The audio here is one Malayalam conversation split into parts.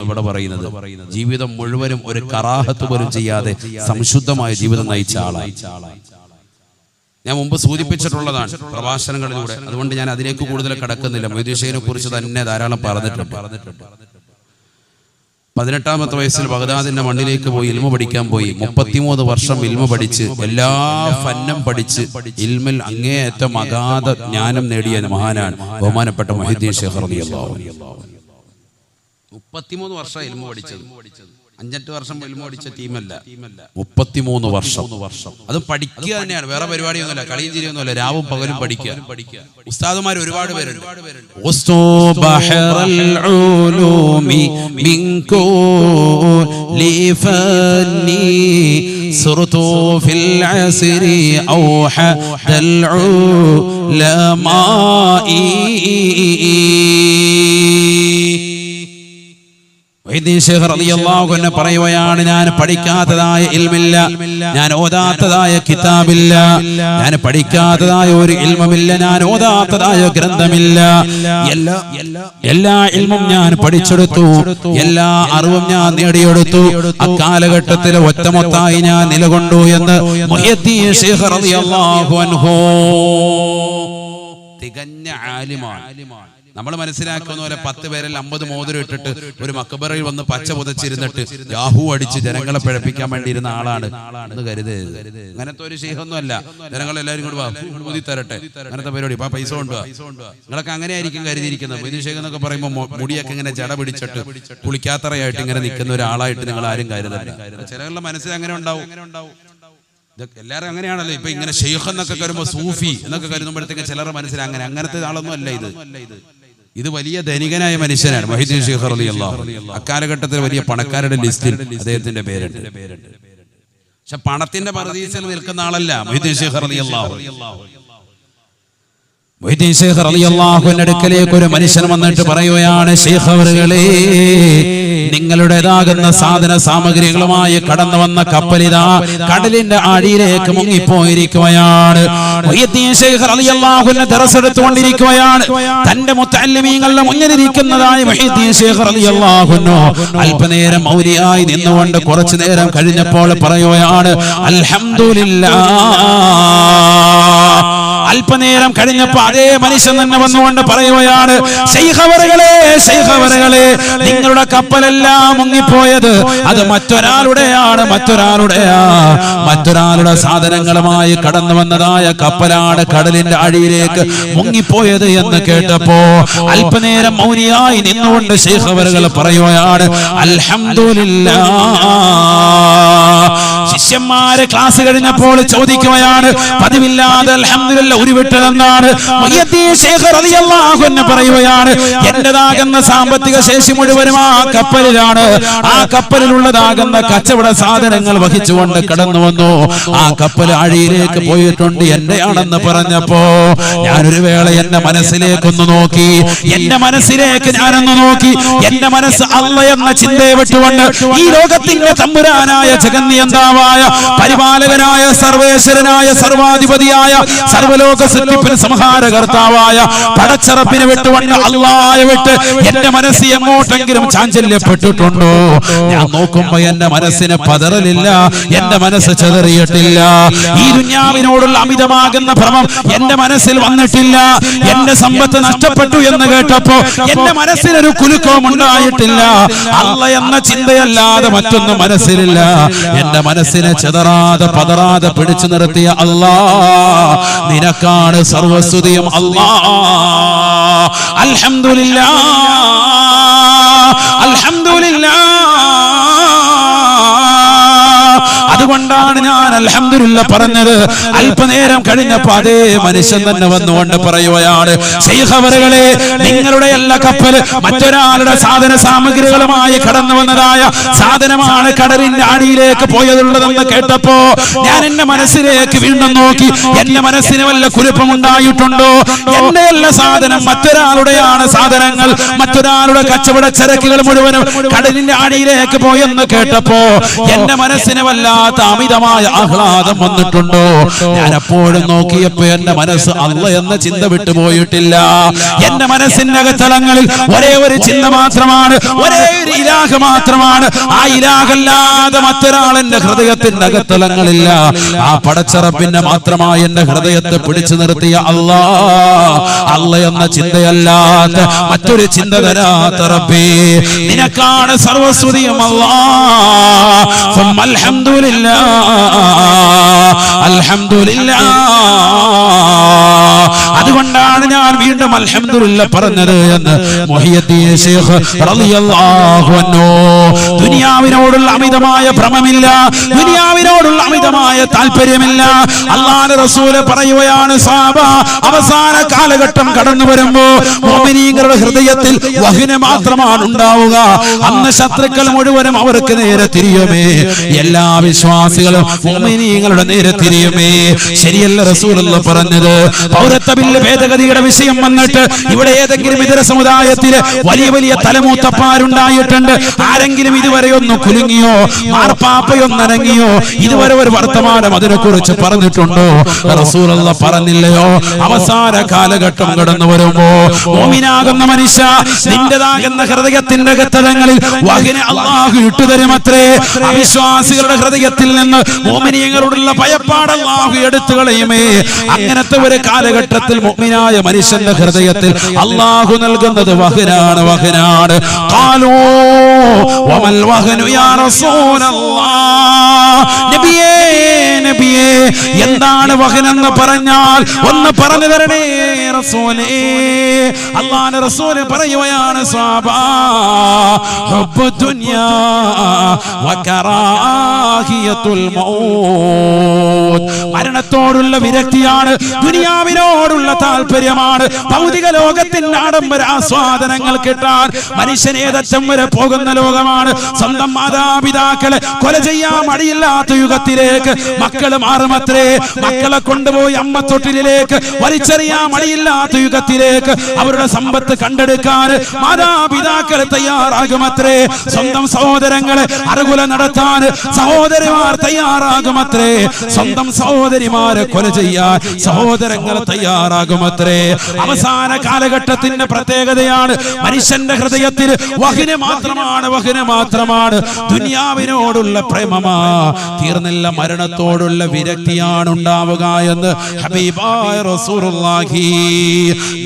ഇവിടെ പറയുന്നത് ജീവിതം മുഴുവനും ഒരു കറാഹത്ത് പോലും ചെയ്യാതെ സംശുദ്ധമായ ജീവിതം നയിച്ച ആളായി. ഞാൻ മുമ്പ് സൂചിപ്പിച്ചിട്ടുള്ളതാണ് പ്രഭാഷണങ്ങളിലൂടെ, അതുകൊണ്ട് ഞാൻ അതിലേക്ക് കൂടുതൽ കടക്കുന്നില്ല. മൊയ്തീൻ ഷെയ്ഖിനെ കുറിച്ച് തന്നെ ധാരാളം പറഞ്ഞിട്ടുണ്ട്. 18-ാമത്തെ വയസ്സിൽ ബഗ്ദാദിന്റെ മണ്ണിലേക്ക് പോയി ഇൽമ പഠിക്കാൻ പോയി. 33 വർഷം ഇൽമ പഠിച്ച് എല്ലാ ഫന്നും പഠിച്ച് ഇൽമിൽ അങ്ങേയറ്റം അഗാധ ജ്ഞാനം നേടിയ മഹാനാണ് ബഹുമാനപ്പെട്ട മൊഹീദ്ദീൻ ഷെയ്ഖ് റളിയല്ലാഹു അൻഹു. 33 വർഷം ഇൽമ പഠിച്ചത്, 5-8 വർഷം ഇൽമ പഠിച്ച ടീമല്ല, 33 വർഷം. അത് പഠിക്കുക തന്നെയാണ്, വേറെ പരിപാടിയൊന്നുമില്ല, കളിയും ചിരിയൊന്നുമില്ല, രാവും പകലും പഠിക്കുക. ഉസ്താദുമാർ ഒരുപാട് പേരുണ്ട്. പറയുകയാണ്, ഞാൻ പഠിക്കാത്തതായ ഇൽമില്ല, ഞാൻ ഓതാത്തതായ കിതാബില്ല, ഞാൻ പഠിക്കാത്തതായ ഒരു ഇൽമുമില്ല, ഞാൻ ഓതാത്തതായ ഗ്രന്ഥമില്ല. എല്ലാ ഇൽമും ഞാൻ പഠിച്ചെടുത്തു, എല്ലാ അറിവും ഞാൻ നേടിയെടുത്തു. അക്കാലഘട്ടത്തിൽ ഒറ്റമൊത്തായി ഞാൻ നിലകൊണ്ടു എന്ന് മുഹ്യിദ്ദീൻ ഷെയ്ഖ് റളിയല്ലാഹു അൻഹു തികഞ്ഞ ആലിമാണ്. നമ്മൾ മനസ്സിലാക്കുന്ന പോലെ 10 പേരിൽ 50 മോതിരം ഇട്ടിട്ട് ഒരു മക്ബറയിൽ വന്ന് പച്ച പുതച്ചിരുന്നിട്ട് യാഹൂ അടിച്ച് ജനങ്ങളെ പിഴപ്പിക്കാൻ വേണ്ടി ഇരുന്ന ആളാണ് എന്ന് കരുതരുത്. അങ്ങനത്തെ ഒരു ശൈഖൊന്നും അല്ല. ജനങ്ങളെല്ലാവരും കൂടെ ഊതി തരട്ടെ, അങ്ങനത്തെ പരിപാടി, പൈസ കൊണ്ടുവാ, നിങ്ങളൊക്കെ അങ്ങനെ ആയിരിക്കും കരുതിയിരിക്കുന്നത്. മൊയ്തീൻ ഷെയ്ഖ് എന്നൊക്കെ പറയുമ്പോൾ മുടിയൊക്കെ ഇങ്ങനെ ജട പിടിച്ചിട്ട് കുളിക്കാത്തറയായിട്ട് ഇങ്ങനെ നിൽക്കുന്ന ഒരാളായിട്ട് നിങ്ങൾ ആരും കരുതല്ല. ചിലരുടെ മനസ്സിൽ അങ്ങനെ ഉണ്ടാവും. എല്ലാവരും അങ്ങനെയാണല്ലോ. ഇപ്പൊ ഇങ്ങനെ ഷെയ്ഖ് എന്നൊക്കെ കരുമ്പോ സൂഫി എന്നൊക്കെ കരുതുമ്പോഴത്തേക്ക് ചിലരുടെ മനസ്സിൽ അങ്ങനത്തെ ആളൊന്നും അല്ല ഇത് വലിയ ധനികനായ മനുഷ്യനാണ് മുഹ്യിദ്ദീൻ ഷെയ്ഖ് റളിയല്ലാഹു അൻഹു. അക്കാലഘട്ടത്തിൽ വലിയ പണക്കാരുടെ ലിസ്റ്റിൽ അദ്ദേഹത്തിന്റെ പേരുണ്ട്. പക്ഷെ പണത്തിന്റെ പറുദീസയിൽ നിൽക്കുന്ന ആളല്ല മുഹ്യിദ്ദീൻ ഷെയ്ഖ് റളിയല്ലാഹു അൻഹു. മുഹ്യിദ്ദീൻ ഷെയ്ഖ് റളിയല്ലാഹു അൻഹുവിന്റെ അടുക്കലേക്ക് ഒരു മനുഷ്യൻ വന്നിട്ട് പറയുകയാണ്, ഷെയ്ഖ് അവറുകളെ, നിങ്ങളുടേതാകുന്ന സാധന സാമഗ്രികളുമായി കടന്നു വന്ന കപ്പലിതാ കടലിന്റെ അടിയിലേക്ക് മുങ്ങിപ്പോയിരിക്കുകയാണ്. മുഹ്യിദ്ദീൻ ഷെയ്ഖ് റളിയല്ലാഹു അൻഹു ദർസ് എടുത്തുകൊണ്ടിരിക്കുകയാണ്. തന്റെ മുത്തഅല്ലിമീങ്ങളുടെ മുന്നിലിരിക്കുന്നതായ മുഹ്യിദ്ദീൻ ഷെയ്ഖ് റളിയല്ലാഹു അൻഹു അല്പനേരം മൗലിയായി നിന്നുകൊണ്ട് കുറച്ചു നേരം കഴിഞ്ഞപ്പോൾ പറയുകയാണ്, അൽഹംദുലില്ലാഹ്. അല്പനേരം കഴിഞ്ഞപ്പോ അതേ മനുഷ്യൻ തന്നെ വന്നുകൊണ്ട് പറയുകയാണ്, ശൈഖ് അവറുകളെ, നിങ്ങളുടെ കപ്പലെല്ലാം മുങ്ങിപ്പോയത് അത് മറ്റൊരാളുടെയാണ്, മറ്റൊരാളുടെ സാധനങ്ങളുമായി കടന്നു വന്നതായ കപ്പലാണ് കടലിന്റെ അടിയിലേക്ക് മുങ്ങിപ്പോയത് എന്ന് കേട്ടപ്പോ അല്പനേരം മൗനിയായി നിന്നുകൊണ്ട് ശൈഖ് അവറുകൾ പറയുകയാണ്, അൽഹംദുലില്ലാഹ്. ശിഷ്യന്മാരെ ക്ലാസ് കഴിഞ്ഞപ്പോൾ ചോദിക്കുകയാണ്, പതിവില്ലാതെ അൽഹംദുലില്ലാഹ് ഉരുവിട്ടതെന്നാണ്. മുഹ്യിദ്ദീൻ ഷെയ്ഖ് റളിയല്ലാഹു അൻഹു പറയുകയാണ്, എന്റേതാകുന്ന സാമ്പത്തിക ശേഷി മുഴുവനും ആ കപ്പലിലാണ്. ആ കപ്പലിലുള്ളതാകുന്ന കച്ചവട സാധനങ്ങൾ വഹിച്ചുകൊണ്ട് കടന്നു വന്നു. ആ കപ്പൽ അഴിയിലേക്ക് പോയിട്ടുണ്ട്, എന്റെയാണെന്ന് പറഞ്ഞപ്പോ ഞാനൊരു വേള എന്റെ മനസ്സിലേക്കൊന്ന് നോക്കി, എന്റെ മനസ്സിലേക്ക് ഞാനൊന്ന് നോക്കി. എന്റെ മനസ്സ് അല്ലാഹ് എന്ന ചിന്തയെ വിട്ടുകൊണ്ട് ഈ ലോകത്തിന്റെ തമ്പുരാനായ ജഗന്നിയന്താവായ പരിപാലകനായ സർവേശ്വരനായ സർവാധിപതിയായ സർവലോക സൃഷ്ടിപ്പിന് സംഹാരകർത്താവായ പടച്ചറപ്പിനെ വിട്ടുകൊണ്ട് അല്ലാഹയെ വിട്ട് എന്റെ മനസ്സ് എങ്ങോട്ടെങ്കിലും ചാഞ്ചല്യപ്പെട്ടിട്ടുണ്ടോ? ഞാൻ നോക്കുമ്പോ എന്റെ മനസ്സിന് പതറലില്ല, എന്റെ മനസ്സ് ചെതറിയിട്ടില്ല. ഈ ദുനിയാവിനോടുള്ള അമിതമാകുന്ന ഭ്രമം എന്റെ മനസ്സിൽ വന്നിട്ടില്ല. എന്റെ സമ്പത്ത് നഷ്ടപ്പെട്ടു എന്ന് കേട്ടപ്പോ എന്റെ മനസ്സിനൊരു കുലുക്കവും ഉണ്ടായിട്ടില്ല. അല്ലാഹ് എന്ന ചിന്തയല്ലാതെ മറ്റൊന്നും മനസ്സിലില്ല. എന്റെ മനസ്സിനെ ചെതറാതെ പതറാതെ പിടിച്ചു നിർത്തിയ അല്ലാഹ്, നിനക്കാണ് സർവസ്തുതിയും അല്ലാഹ്. അൽഹംദുലില്ലാഹ്, അൽഹംദുലില്ലാഹ്. അതുകൊണ്ടാണ് ഞാൻ അൽഹംദുലില്ലാഹ് പറഞ്ഞത്. അല്പനേരം കഴിഞ്ഞപ്പോ അതേ മനുഷ്യൻ തന്നെ വന്നുകൊണ്ട് പറയുകയാണ്, ശൈഖ് അവറുകളെ, നിങ്ങളുടെ എല്ലാ കപ്പൽ മറ്റൊരാളുടെ സാധന സാമഗ്രികളുമായി കടന്നു വന്നതായ സാധനമാണ് കടലിന്റെ അടിയിലേക്ക് പോയതുള്ളതെന്ന് കേട്ടപ്പോ ഞാൻ എന്റെ മനസ്സിലേക്ക് വീണ്ടും നോക്കി. എന്റെ മനസ്സിന് വല്ല കുലുപ്പമുണ്ടായിട്ടുണ്ടോ? എന്റെ എല്ലാ സാധനം മറ്റൊരാളുടെയാണ്. സാധനങ്ങൾ മറ്റൊരാളുടെ കച്ചവട ചരക്കുകൾ മുഴുവനും കടലിന്റെ അടിയിലേക്ക് പോയെന്ന് കേട്ടപ്പോ എന്റെ മനസ്സിന് വല്ലാത്ത അമിതമായ ആഹ്ലാദം വന്നിട്ടുണ്ടോ? ഞാൻ എപ്പോഴും നോക്കിയപ്പോ എന്റെ മനസ്സ് അല്ല എന്ന ചിന്ത വിട്ടുപോയിട്ടില്ല. എന്റെ മനസ്സിന്റെ അകത്തളങ്ങളിൽ ഒരേ ഒരു ചിന്ത മാത്രമാണ്, ഒരേ ഒരു ഇലാഹ് മാത്രമാണ്. ആ ഇലാഹല്ലാതെ മറ്റൊരാൾ എന്റെ ഹൃദയത്തിന്റെ അകത്തളങ്ങളില്ല. ആ പടച്ചറപ്പിന്റെ മാത്രമായി എന്റെ ഹൃദയത്തെ പിടിച്ചു നിർത്തിയ അല്ലാ, അല്ല എന്ന ചിന്തയല്ലാത്ത മറ്റൊരു ചിന്ത തരാത്ത റബ്ബേ, നിനക്കാണ് സർവസ്തുതിയും അല്ലാഹ്. അൽഹംദുലില്ലാഹ്, അൽഹംദുലില്ലാഹ്. അതുകൊണ്ടാണ് ഞാൻ വീണ്ടും അൽഹംദുലില്ലാഹ് പറഞ്ഞത് എന്ന് മുഹിയുദ്ദീൻ ശൈഖ് റളിയല്ലാഹു അൻഹു. ദുനിയാവിനോടുള്ള അമിതമായ ഭ്രമമില്ല, ദുനിയാവിനോടുള്ള അമിതമായ താല്പര്യമില്ല. അല്ലാഹുവിന്റെ റസൂൽ പറയുകയാണ്, സഹാബ അവസാന കാലഘട്ടം കടന്നു വരുമ്പോ മുഅ്മിനീങ്ങളുടെ ഹൃദയത്തിൽ വഹ്ന മാത്രമാണ് ഉണ്ടാവുക. അന്ന് ശത്രുക്കൾ മുഴുവനും അവർക്ക് നേരെ തിരിയുമേ, എല്ലാ വിശ്വാസികളും മുഅ്മിനീങ്ങളുടെ നേരെ തിരിയുമേ. ശരിയല്ല റസൂലുള്ളാഹി പറഞ്ഞത്? പൗരത്വ ബില്ല് ഭേദഗതിയുടെ വിഷയം വന്നിട്ട് ഇവിടെ ഏതെങ്കിലും ഇതര സമുദായത്തില് വലിയ വലിയ തലമൂത്തപ്പാരുണ്ടായിട്ടുണ്ട്. ആരെങ്കിലും ഇതുവരെ ഒന്ന് കുലുങ്ങിയോ, മാർപ്പാപ്പയൊന്നനങ്ങിയോ? ഇതുവരെ ഒരു വർത്തമാനം അതിനെക്കുറിച്ച് പറഞ്ഞിട്ടുണ്ടോ? റസൂലുള്ളാഹി പറഞ്ഞില്ലയോ? അവസാന കാലഘട്ടം കടന്നു വരുമ്പോ മുഅ്മിനാകുന്ന മനുഷ്യ, നിന്റേതാകുന്ന ഹൃദയത്തിന്റെ അകത്തളങ്ങളിൽ വഹ്ന അല്ലാഹു ഇട്ടുതരുമത്രേ. അവിശ്വാസികളുടെ ഹൃദയത്തിൽ നിന്ന് മുഅ്മിനീങ്ങളോടുള്ള ഭയപ്പാട് അല്ലാഹു എടുത്തു കളയുമേ. അങ്ങനത്തെ ഒരു കാലഘട്ടത്തിൽ മുഅ്മിനായ മനുഷ്യന്റെ ഹൃദയത്തിൽ അല്ലാഹു നൽകുന്നത് വഹ്നാണ്, വഹ്നാണ്. ഖാലൂ വമൽ വഹ്നു യാ റസൂലല്ലാഹ്. നബിയേ, നബിയേ, എന്താണ് വഹ്നെന്ന് പറഞ്ഞാൽ ഒന്ന് പറഞ്ഞു തരണേ റസൂലേ. അല്ലാഹുവിന്റെ റസൂൽ പറയുകയാണ്, സ്വഹാബാ ഹുബ്ബു ദുനിയാ വകറാഹിയത്തുൽ മൗത്ത്. മരണത്തോടുള്ള വിരക്തിയാണ്, ദുനിയാവിനോടുള്ള താല്പര്യമാണ്. ഭൗതിക ലോകത്തിന്റെ ആഡംബര ആസ്വാദനങ്ങൾ കിട്ടാൻ മനുഷ്യൻ ഏതറ്റം വരെ പോകുന്ന ലോകമാണ്. സ്വന്തം മാതാപിതാക്കളെ കൊല ചെയ്യാൻ മടിയില്ലാത്ത യുഗത്തിലേക്ക് മക്കള് മാറുമത്രേ. മക്കളെ കൊണ്ടുപോയി അമ്മത്തൊട്ടിലേക്ക് വലിച്ചെറിയാൻ മടിയില്ലാത്ത യുഗത്തിലേക്ക് അവരുടെ സമ്പത്ത് കണ്ടെടുക്കാൻ മാതാപിതാക്കൾ തയ്യാറാകുമത്രേ. സ്വന്തം സഹോദരങ്ങളെ അറുകുല നടത്താൻ സഹോദരിമാർ തയ്യാറാകുമത്രേ. സ്വന്തം സഹോദരിമാരെ കൊല ചെയ്യാൻ സഹോദരങ്ങൾ തയ്യാറാകുമത്രേ. അവസാന കാലഘട്ടത്തിന്റെ പ്രത്യേകതയാണ് മനുഷ്യന്റെ ഹൃദയത്തിൽ വഹ്ന മാത്രമാണ്, വഹ്ന മാത്രമാണ്. ദുനിയാവിനോടുള്ള പ്രേമമാ തീർന്നില്ല, മരണത്തോടുള്ള വിരക്തിയാണ് ഉണ്ടാവുക എന്ന് ഹബീബായ റസൂലുള്ളാഹി.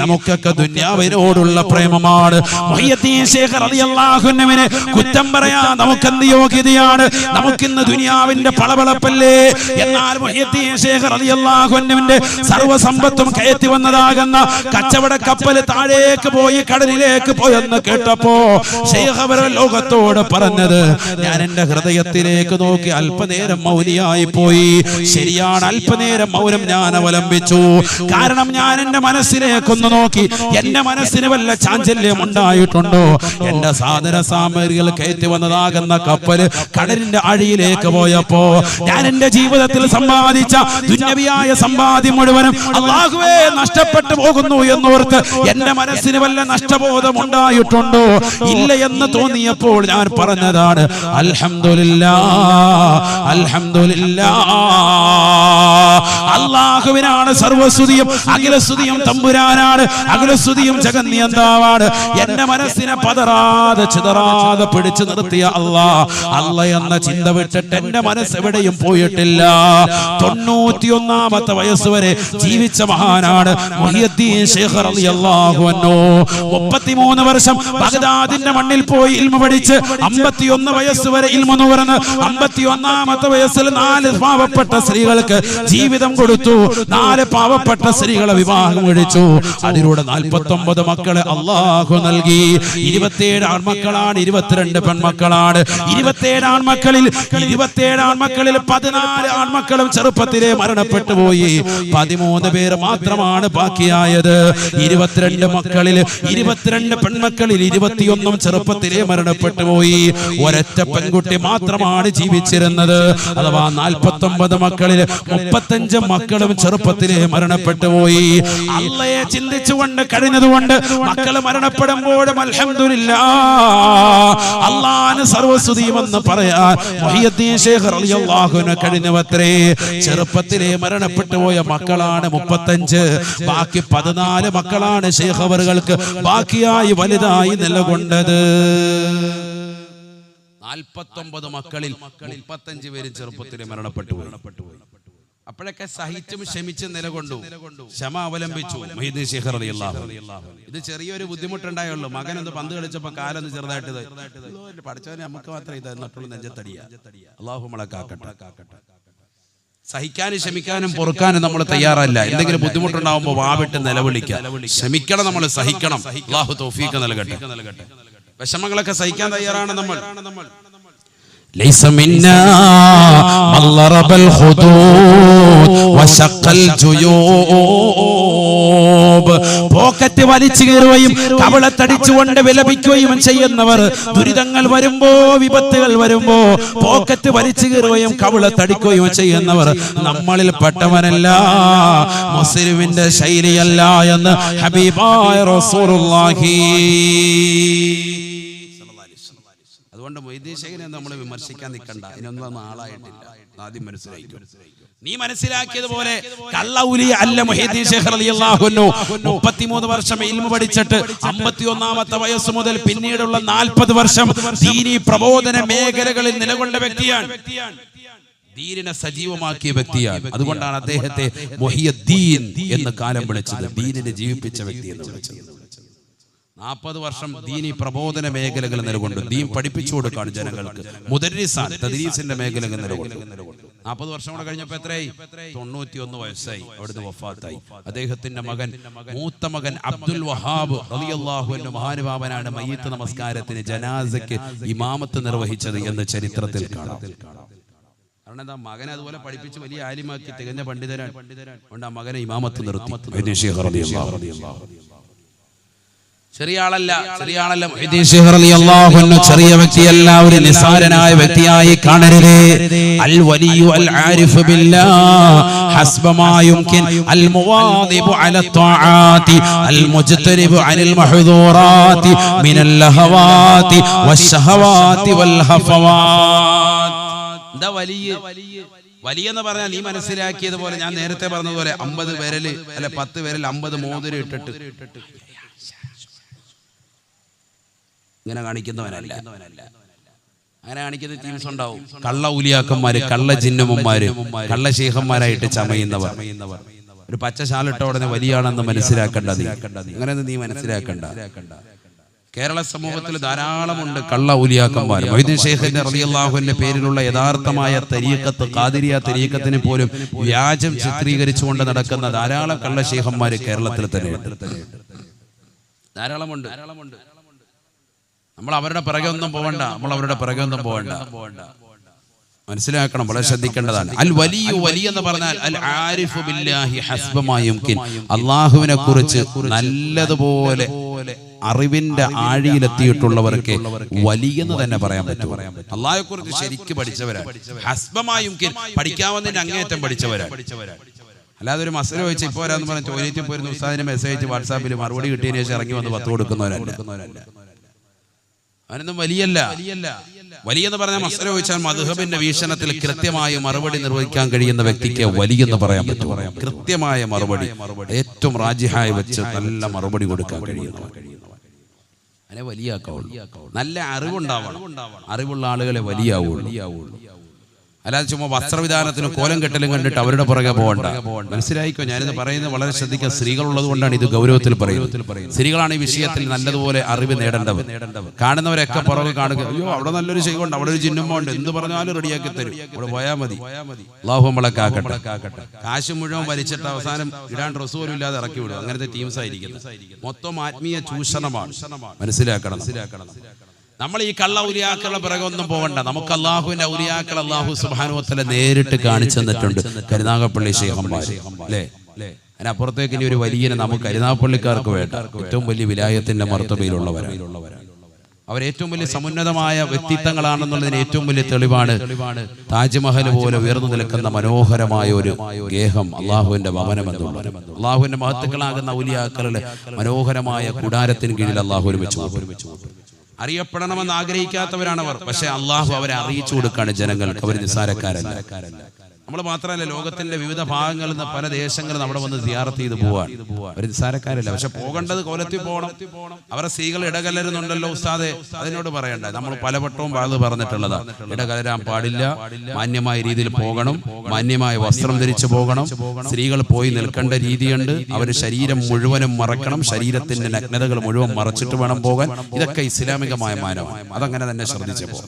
നമുക്കൊക്കെ ദുനിയാവിനോടുള്ള പ്രേമമാണ്. മുഹയ്യദ്ദീൻ ശൈഖ് റളിയല്ലാഹു അൻഹുവിനെ കുറ്റം പറയാൻ നമുക്കെന്ത് യോഗ്യതയാണ്? നമുക്കിന്ന് ദുനിയാവിന്റെ പളപളപ്പല്ലേ. എന്നാൽ മുഹയ്യദ്ദീൻ ശൈഖ് റളിയല്ലാഹു അൻഹുവിന്റെ സർവ്വസമ്പത്തും കയറ്റി വന്നതാകുന്ന കച്ചവട കപ്പൽ താഴേക്ക് പോയി കടലിലേക്ക് പോയെന്ന് കേട്ടപ്പോ ശൈഖ് അവരുടെ ലോകത്തോട് പറഞ്ഞത്, ഞാൻ എന്റെ ഹൃദയത്തിലേക്ക് നോക്കി അല്പനേരം മൗനിയായി പോയി. ശരിയാണ്, അല്പനേരം മൗനം ഞാൻ അവലംബിച്ചു. കാരണം ഞാൻ എന്റെ മനസ്സിലേക്കൊന്ന് നോക്കി. എന്റെ മനസ്സിന് വല്ല ചാഞ്ചല്യം ഉണ്ടായിട്ടുണ്ടോ? എന്റെ സാധന സാമഗ്രികൾ കയറ്റി വന്നതാകുന്ന കപ്പല് കടലിന്റെ അടിയിലേക്ക് പോയപ്പോ ഞാൻ എന്റെ ജീവിതത്തിൽ സമ്പാദിച്ച ദുന്യവിയായ സമ്പാദ്യം മുഴുവനും അല്ലാഹുവേ നഷ്ടപ്പെട്ടു പോകുന്നു എന്നോർത്ത് എന്റെ മനസ്സിന് വല്ല നഷ്ടബോധം ഉണ്ടായിട്ടുണ്ടോ? ഇല്ല എന്ന് തോന്നിയപ്പോൾ ഞാൻ പറഞ്ഞതാണ്, അൽഹംദുലില്ലാഹ്, അൽഹംദുലില്ലാഹ്. അല്ലാഹുവിനാണ് സർവസ്തുതിയും, അഖിലസ്തുതിയും തമ്പുരാനാണ്, അഖിലസ്തുതിയും ജഗന്നിയന്താവാണ്. എന്റെ മനസ്സിനെ പതറാതെ ചിതറാതെ പിടിച്ചു നിർത്തിയ അല്ലാഹ്, അല്ല എന്ന ചിന്ത വിട്ടിട്ട് എന്റെ മനസ്സ് എവിടെയും പോയിട്ടില്ല. 91-ാമത്തെ വയസ്സ് വരെ ജീവിച്ച മഹാനാണ് മുഹയ്യദ്ദീൻ ശൈഖ് റളിയല്ലാഹു അൻഹു. 33 വർഷം ബഗ്ദാദിന്റെ മണ്ണിൽ പോയി ഇൽമു പഠിച്ച് 51 വയസ്സ് വരെ ഇൽമു നുകർന്ന് 51-ാമത്തെ വയസ്സിൽ 4 പാവപ്പെട്ട സ്ത്രീകൾക്ക് ജീവിതം കൊടുത്തു. 4 പാവപ്പെട്ട സ്ത്രീകളെ വിവാഹം കഴിച്ചു. അതിലൂടെ 49 മക്കളെ അല്ലാഹു നൽകി. 27 ആൺമക്കളാണ്, 22 പെൺമക്കളാണ്. 27 ആൺമക്കളിൽ 14 ആൺമക്കളും ചെറുപ്പത്തിലെ മരണപ്പെട്ടു പോയി. 13 പേര് മാത്രമാണ് ബാക്കിയായത്. 22 മക്കളിൽ 22 പെൺമക്കളിൽ 21 ചെറുപ്പത്തിലെ മരണപ്പെട്ടു പോയി. ഒരൊറ്റ പെൺകുട്ടി മാത്രമാണ് ജീവിച്ചിരുന്നത്. അഥവാ 49 49 മക്കളിൽ 35 മക്കളും ചെറുപ്പത്തിലെ മരണപ്പെട്ടു പോയി. അള്ളയെ ചിന്തിച്ചുകൊണ്ട് കഴിഞ്ഞതുകൊണ്ട് മക്കൾ മരണപ്പെടുമ്പോഴും അൽഹംദുലില്ലാഹ് അല്ലാഹുവിന് സർവസ്തുതിയുമെന്ന് പറയാൻ മുഹിയുദ്ദീൻ ശൈഖ് റളിയല്ലാഹു അൻഹു കഴിഞ്ഞവത്രേ. ചെറുപ്പത്തിലെ മരണപ്പെട്ടു പോയ മക്കളാണ് 35. ബാക്കി 14 മക്കളാണ് ശൈഖ് അവറുകൾക്ക് ബാക്കിയായി വലുതായി നിലകൊണ്ടത്. 49 മക്കളിൽ 35 പേരും ചെറുപ്പത്തിലെ മരണപ്പെട്ടു പോയി. അപ്പോഴൊക്കെ സഹിച്ചും ക്ഷമിച്ചും നിലകൊണ്ടു, ക്ഷമ അവലംബിച്ചു മുഹീദ്ദീൻ ശൈഖ് റളിയല്ലാഹു അൻഹു. ഇത് ചെറിയൊരു ബുദ്ധിമുട്ടുണ്ടായുള്ളൂ. മകൻ ഒന്ന് പന്ത് കളിച്ചപ്പോ കാലൊന്ന് ചെറുതായിട്ട് പഠിച്ചവനെ നമുക്ക് മാത്രം ഇത് എന്നിട്ടുള്ള നെഞ്ചത്തടിയ. അല്ലാഹു നമ്മളെ കാക്കട്ടെ. സഹിക്കാനും ക്ഷമിക്കാനും പൊറുക്കാനും നമ്മൾ തയ്യാറല്ല. എന്തെങ്കിലും ബുദ്ധിമുട്ടുണ്ടാവുമ്പോൾ വാവിട്ട് നിലവിളിക്കുക. ക്ഷമിക്കണം, നമ്മൾ സഹിക്കണം. അല്ലാഹു തൗഫീഖ് നൽകട്ടെ. വിഷമങ്ങളൊക്കെ സഹിക്കാൻ തയ്യാറാണ് നമ്മൾ. ليس منا من ضرب الخدود وشق الجيوب. പോക്കറ്റ് വലിച്ചു കീറുകയും കവളത്തടിച്ചുകൊണ്ട് വിലപിക്കുകയും ചെയ്യുന്നവർ, ദുരിതങ്ങൾ വരുമ്പോ വിപത്തുകൾ വരുമ്പോ പോക്കറ്റ് വലിച്ചു കീറുകയും കവളത്തടിക്കുകയും ചെയ്യുന്നവർ നമ്മളിൽ പെട്ടവനല്ല, മുസ്ലിമിന്റെ ശൈലിയല്ല എന്ന് ഹബീബായ റസൂലുള്ളാഹി. അതുകൊണ്ട് മുഹീദ്ദീൻ ശൈഖിനെ നമ്മൾ വിമർശിക്കാൻ നിൽക്കണ്ട. ഇതിനൊന്നും ആളായിട്ടില്ല. ആദ്യം മനസ്സിലായിക്കോ. നീ മനസ്സിലാക്കിയതുപോലെ കള്ള ഔലിയ അല്ല മുഹീദ്ദീൻ ശൈഖ് റളിയല്ലാഹു അൻഹു. 33 വർഷം ഇൽമു പഠിച്ചിട്ട് 51ാമത്തെ വയസ്സ് മുതൽ പിന്നീടുള്ള 40 വർഷം ദീനി പ്രബോധന മേഖലകളിൽ നിലകൊണ്ട വ്യക്തിയാണ്. ദീനിനെ സജീവമാക്കിയ വ്യക്തിയാണ്. അതുകൊണ്ടാണ് അദ്ദേഹത്തെ മുഹിയുദ്ദീൻ എന്ന് കാലം വിളിച്ചത്. ദീനിനെ ജീവിപ്പിച്ച വ്യക്തി എന്ന് വിളിച്ചത്. 40 വർഷം ദീനി പ്രബോധന മേഖലകൾ നിലകൊണ്ടു. ദീൻ പഠിപ്പിച്ചു കൊടുക്കാണ് ജനങ്ങൾക്ക്. മുദർരിസാൻ തദ്രീസിന്റെ മേഖലകൾ നിലകൊണ്ടു. 40 വർഷം കൂടെ കഴിഞ്ഞപ്പോൾ എത്രയായി? 91 വയസ്സായി. അവിടുന്ന് വഫാത്തായി. അദ്ദേഹത്തിന്റെ മകൻ, മൂത്ത മകൻ അബ്ദുൽ വഹാബ് റളിയല്ലാഹു അൻഹു മഹാനുഭാവനാണ് മയ്യിത്ത് നമസ്കാരത്തിന് ജനാസയ്ക്ക് ഇമാമത്ത് നിർവഹിച്ചത് എന്ന് ചരിത്രത്തിൽ കാണാം. കാരണം എന്താ, മകനെ അതുപോലെ പഠിപ്പിച്ച് വലിയ ആലിമാക്കി തികഞ്ഞ പണ്ഡിതനാണ്. അതുകൊണ്ട് ആ മകനെ ഇമാമത്ത് നിർത്തി. ചെറിയ ആളല്ല മുഹീദ്ദീൻ ശൈഖ് റളിയല്ലാഹു അൻഹു. ചെറിയ വ്യക്തിയല്ല, ഒരു നിസാരനായ വ്യക്തിയായി കാണരുതേ. അൽ വലിയു അൽ ആരിഫു ബില്ലാഹ് ഹസ്ബ മാ യുംകിൻ അൽ മുവാദിബു അല ത്വാആതി അൽ മുജ്തനിബു അനിൽ മഹ്ദൂറാതി മിനൽ ലഹവാതി വശഹവാതി വൽ ഹഫവാത്. എന്താ വലിയ എന്ന് പറഞ്ഞാൽ നീ മനസ്സിലാക്കിയതുപോലെ, ഞാൻ നേരത്തെ പറഞ്ഞതുപോലെ 50 വിരല് അല്ല 10 വിരൽ 50 മോതിരം ഇട്ടിട്ട് ഇങ്ങനെ കാണിക്കുന്നവനല്ല. അങ്ങനെ കാണിക്കുന്ന ടീംസ് ഉണ്ടാവും. കള്ള ഊലിയാക്കന്മാര്, കള്ള ജിന്നമ്മമാര്, കള്ള ശൈഖന്മാരായിട്ട് ചമയുന്നവർ. ഒരു പച്ച ശാലിട്ട ഉടനെ വലിയാണെന്ന് മനസ്സിലാക്കണ്ട. അങ്ങനെയൊന്നും നീ മനസ്സിലാക്കണ്ട. കേരള സമൂഹത്തിൽ ധാരാളമുണ്ട് കള്ള ഊലിയാക്കന്മാർ. മുഹീദ്ദീൻ ശൈഖിന്റെ റളിയല്ലാഹു അൻഹുവിന്റെ പേരിലുള്ള യഥാർത്ഥമായ തരീഖത്ത്, ഖാദിരിയ തരീഖത്തിനെ പോലും വ്യാജം ചിത്രീകരിച്ചുകൊണ്ട് നടക്കുന്ന ധാരാളം കള്ള ശൈഖന്മാര് കേരളത്തിൽ തന്നെ ധാരാളമുണ്ട്. നമ്മൾ അവരുടെ പിറകെ ഒന്നും പോകണ്ട. മനസ്സിലാക്കണം, വളരെ ശ്രദ്ധിക്കേണ്ടതാണ്. അൽ വലിയു, വലിയ എന്ന് പറഞ്ഞാൽ അൽ ആരിഫു ബില്ലാഹി ഹസ്ബ മാ യുംകിൻ, അല്ലാഹുവിനെ കുറിച്ച് നല്ലതുപോലെ അറിവിന്റെ ആഴിയിലെത്തിയിട്ടുള്ളവർക്ക് വലിയെന്ന് തന്നെ പറയാൻ പറ്റും. അല്ലാഹുവെ കുറിച്ച് ശരിക്കും പഠിച്ചവരാണ്. ഹസ്ബ മാ യുംകിൻ, പഠിക്കാവുന്നതിന് അങ്ങേയറ്റം പഠിച്ചവരാണ്. അല്ലാതെ ഒരു മസല ചോദിച്ച് ഇപ്പോൾ വരാന്ന് പറഞ്ഞ ടോയ്ലറ്റിൽ പോയിരുന്ന ഉസ്താദിനെ മെസ്സേജ് വാട്സാപ്പിൽ മറുപടി കിട്ടിയതിന് ശേഷം ഇറങ്ങി വന്ന് 10 കൊടുക്കുന്നവരല്ല. അവനൊന്നും വലിയല്ല. വലിയെന്ന് പറഞ്ഞാൽ മസല ചോദിച്ചാൽ മദ്ഹബിന്റെ വീക്ഷണത്തിൽ കൃത്യമായ മറുപടി നിർവഹിക്കാൻ കഴിയുന്ന വ്യക്തിക്ക് വലിയെന്ന് പറയാൻ പറ്റും. കൃത്യമായ മറുപടി, ഏറ്റവും റാജിഹായി വെച്ച് നല്ല മറുപടി കൊടുക്കാൻ കഴിയുന്ന അതിനെ വലിയാക്കാവുള്ളൂ. നല്ല അറിവുണ്ടാവണം. അറിവുള്ള ആളുകളെ വലിയാവുള്ളൂ. അല്ലാതെ ചുമ്മാ വസ്ത്രവിധാനത്തിനും കോലം കെട്ടലും കണ്ടിട്ട് അവരുടെ പുറകെ പോകണ്ട. മനസ്സിലായിക്കോ, ഞാനിത് പറയുന്നത് വളരെ ശ്രദ്ധിക്കുക. സ്ത്രീകളുള്ളത് കൊണ്ടാണ് ഇത് ഗൗരവത്തിൽ പറയുന്നത്. സ്ത്രീകളാണ് ഈ വിഷയത്തിൽ നല്ലതുപോലെ അറിവ് നേടേണ്ടവർ. കാണുന്നവരൊക്കെ പുറകെ കാണുക, അയ്യോ അവിടെ നല്ലൊരു ശൈഖുണ്ട്, അവിടെ ഒരു ജിന്നുമ്മ ഉണ്ട്, എന്ത് പറഞ്ഞാലും റെഡിയാക്കി തരും, അവിടെ പോയാൽ മതി. അല്ലാഹു നമ്മളെ കാക്കട്ടെ. കാശ് മുഴുവൻ വലിച്ചിട്ട് അവസാനം ഇടാൻ ഡ്രസ്സ് പോലും ഇല്ലാതെ ഇറക്കി വിടും. അങ്ങനത്തെ ടീംസ് ആയിരിക്കുന്നത്. മൊത്തം ആത്മീയ ചൂഷണമാണ്. മനസ്സിലാക്കണം. നമ്മൾ ഈ കള്ള ഔലിയാക്കളുടെ പിറകെ ഒന്നും പോകണ്ട. നമുക്ക് അള്ളാഹുവിന്റെ ഔലിയാക്കൾ അള്ളാഹു സുബ്ഹാനഹു വ തആല നേരിട്ട് കാണിച്ചു തന്നിട്ടുണ്ട്. കരുനാഗപ്പള്ളി ശൈഖന്മാര് അല്ലേ? അതിനപ്പുറത്തേക്ക് ഇനി ഒരു വലിയനെ നമുക്ക് കരുനാഗപ്പള്ളിക്കാർക്ക് വേണ്ട. ഏറ്റവും വലിയ വിലായത്തിന്റെ മർത്തബയിലുള്ളവരാണ്. അവരേറ്റവും വലിയ സമുന്നതമായ വ്യക്തിത്വങ്ങളാണെന്നുള്ളതിന് ഏറ്റവും വലിയ തെളിവാണ് താജ്മഹൽ പോലെ ഉയർന്നു നിൽക്കുന്ന മനോഹരമായ ഒരു ഗേഹം, അള്ളാഹുവിന്റെ ഭവനം എന്നുള്ളത്. അള്ളാഹുവിന്റെ മഹത്തുക്കളാകുന്ന ഔലിയാക്കളുടെ മനോഹരമായ കൂടാരത്തിന് കീഴിൽ അള്ളാഹു വെച്ചു. അറിയപ്പെടണമെന്ന് ആഗ്രഹിക്കാത്തവരാണവർ. പക്ഷെ അള്ളാഹു അവരെ അറിയിച്ചു കൊടുക്കാണ് ജനങ്ങൾക്ക്. അവർ നിസ്സാരക്കാരല്ല. നമ്മൾ മാത്രമല്ല, ലോകത്തിന്റെ വിവിധ ഭാഗങ്ങളിൽ നിന്ന് പല ദേശങ്ങളും അവിടെ വന്ന് സിയാറത്ത് ചെയ്ത് പോവാൻ. അവർ നിസ്സാരക്കാരല്ല. പക്ഷെ പോകേണ്ടത് കോലത്തിൽ പോകണം. അവരെ സ്ത്രീകൾ ഇടകലരുന്നുണ്ടല്ലോ ഉസ്താദെ, അതിനോട് പറയണ്ട. നമ്മൾ പലവട്ടവും പറഞ്ഞിട്ടുള്ളതാണ്, ഇടകലരാൻ പാടില്ല, മാന്യമായ രീതിയിൽ പോകണം, മാന്യമായ വസ്ത്രം ധരിച്ചു പോകണം. സ്ത്രീകൾ പോയി നിൽക്കേണ്ട രീതിയുണ്ട്. അവർ ശരീരം മുഴുവനും മറക്കണം, ശരീരത്തിന്റെ നഗ്നതകൾ മുഴുവൻ മറച്ചിട്ട് വേണം പോകാൻ. ഇതൊക്കെ ഇസ്ലാമികമായ മാനമാണ്. അതങ്ങനെ തന്നെ ശ്രദ്ധിച്ചപ്പോ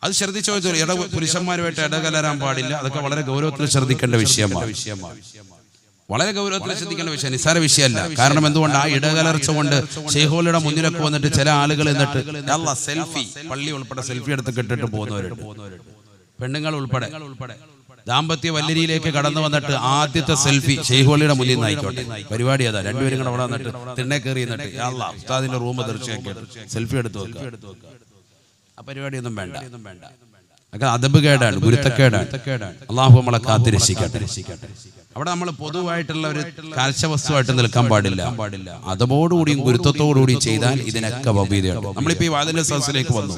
അത് ശ്രദ്ധിച്ചോ. പുരുഷന്മാരുമായിട്ട് ഇടകലരാൻ പാടില്ല. അതൊക്കെ വളരെ ഗൗരവത്തിൽ ശ്രദ്ധിക്കേണ്ട വിഷയമാണ്. വളരെ ഗൗരവത്തിൽ ശ്രദ്ധിക്കേണ്ട വിഷയം, നിസ്സാര വിഷയമല്ല. കാരണം എന്തുകൊണ്ട്? ആ ഇടകലർച്ച കൊണ്ട് ശൈഖുകളുടെ മുന്നിലൊക്കെ വന്നിട്ട് ചില ആളുകൾ എന്നിട്ട് സെൽഫി, പള്ളി ഉൾപ്പെടെ സെൽഫി എടുത്ത് കെട്ടിട്ട് പോകുന്നവരുണ്ട്. പെണ്ണുങ്ങൾ ഉൾപ്പെടെ ദാമ്പത്യ വല്ലരിയിലേക്ക് കടന്നു വന്നിട്ട് ആദ്യത്തെ സെൽഫി ശൈഖുകളുടെ മുന്നിൽ നിന്നായിക്കോട്ടെ. പരിപാടി അതാ, രണ്ടുപേരും കൂടെ അവിടെ വന്നിട്ട് തിണ്ണെ കയറി എന്നിട്ട് ഉസ്താദിന്റെ റൂം തീർച്ചയായിട്ടും സെൽഫി എടുത്ത് വെക്കുക. ആ പരിപാടിയൊന്നും വേണ്ട. അദബ് കേടാണ്, ഗുരുത്തക്കേടാണ്. അള്ളാഹു നമ്മളെ കാത്തിരക്ഷിക്കട്ടെ. അവിടെ നമ്മൾ പൊതുവായിട്ടുള്ള ഒരു കാഴ്ചവസ്തുവായിട്ട് നിൽക്കാൻ പാടില്ല. അതോടുകൂടിയും ഗുരുത്വത്തോടുകൂടിയും ചെയ്താൽ ഇതിനൊക്കെ ഭവ്യതയുണ്ട്. നമ്മളിപ്പോ ഈ വാതിലിന്റെ സദസ്സിലേക്ക് വന്നു.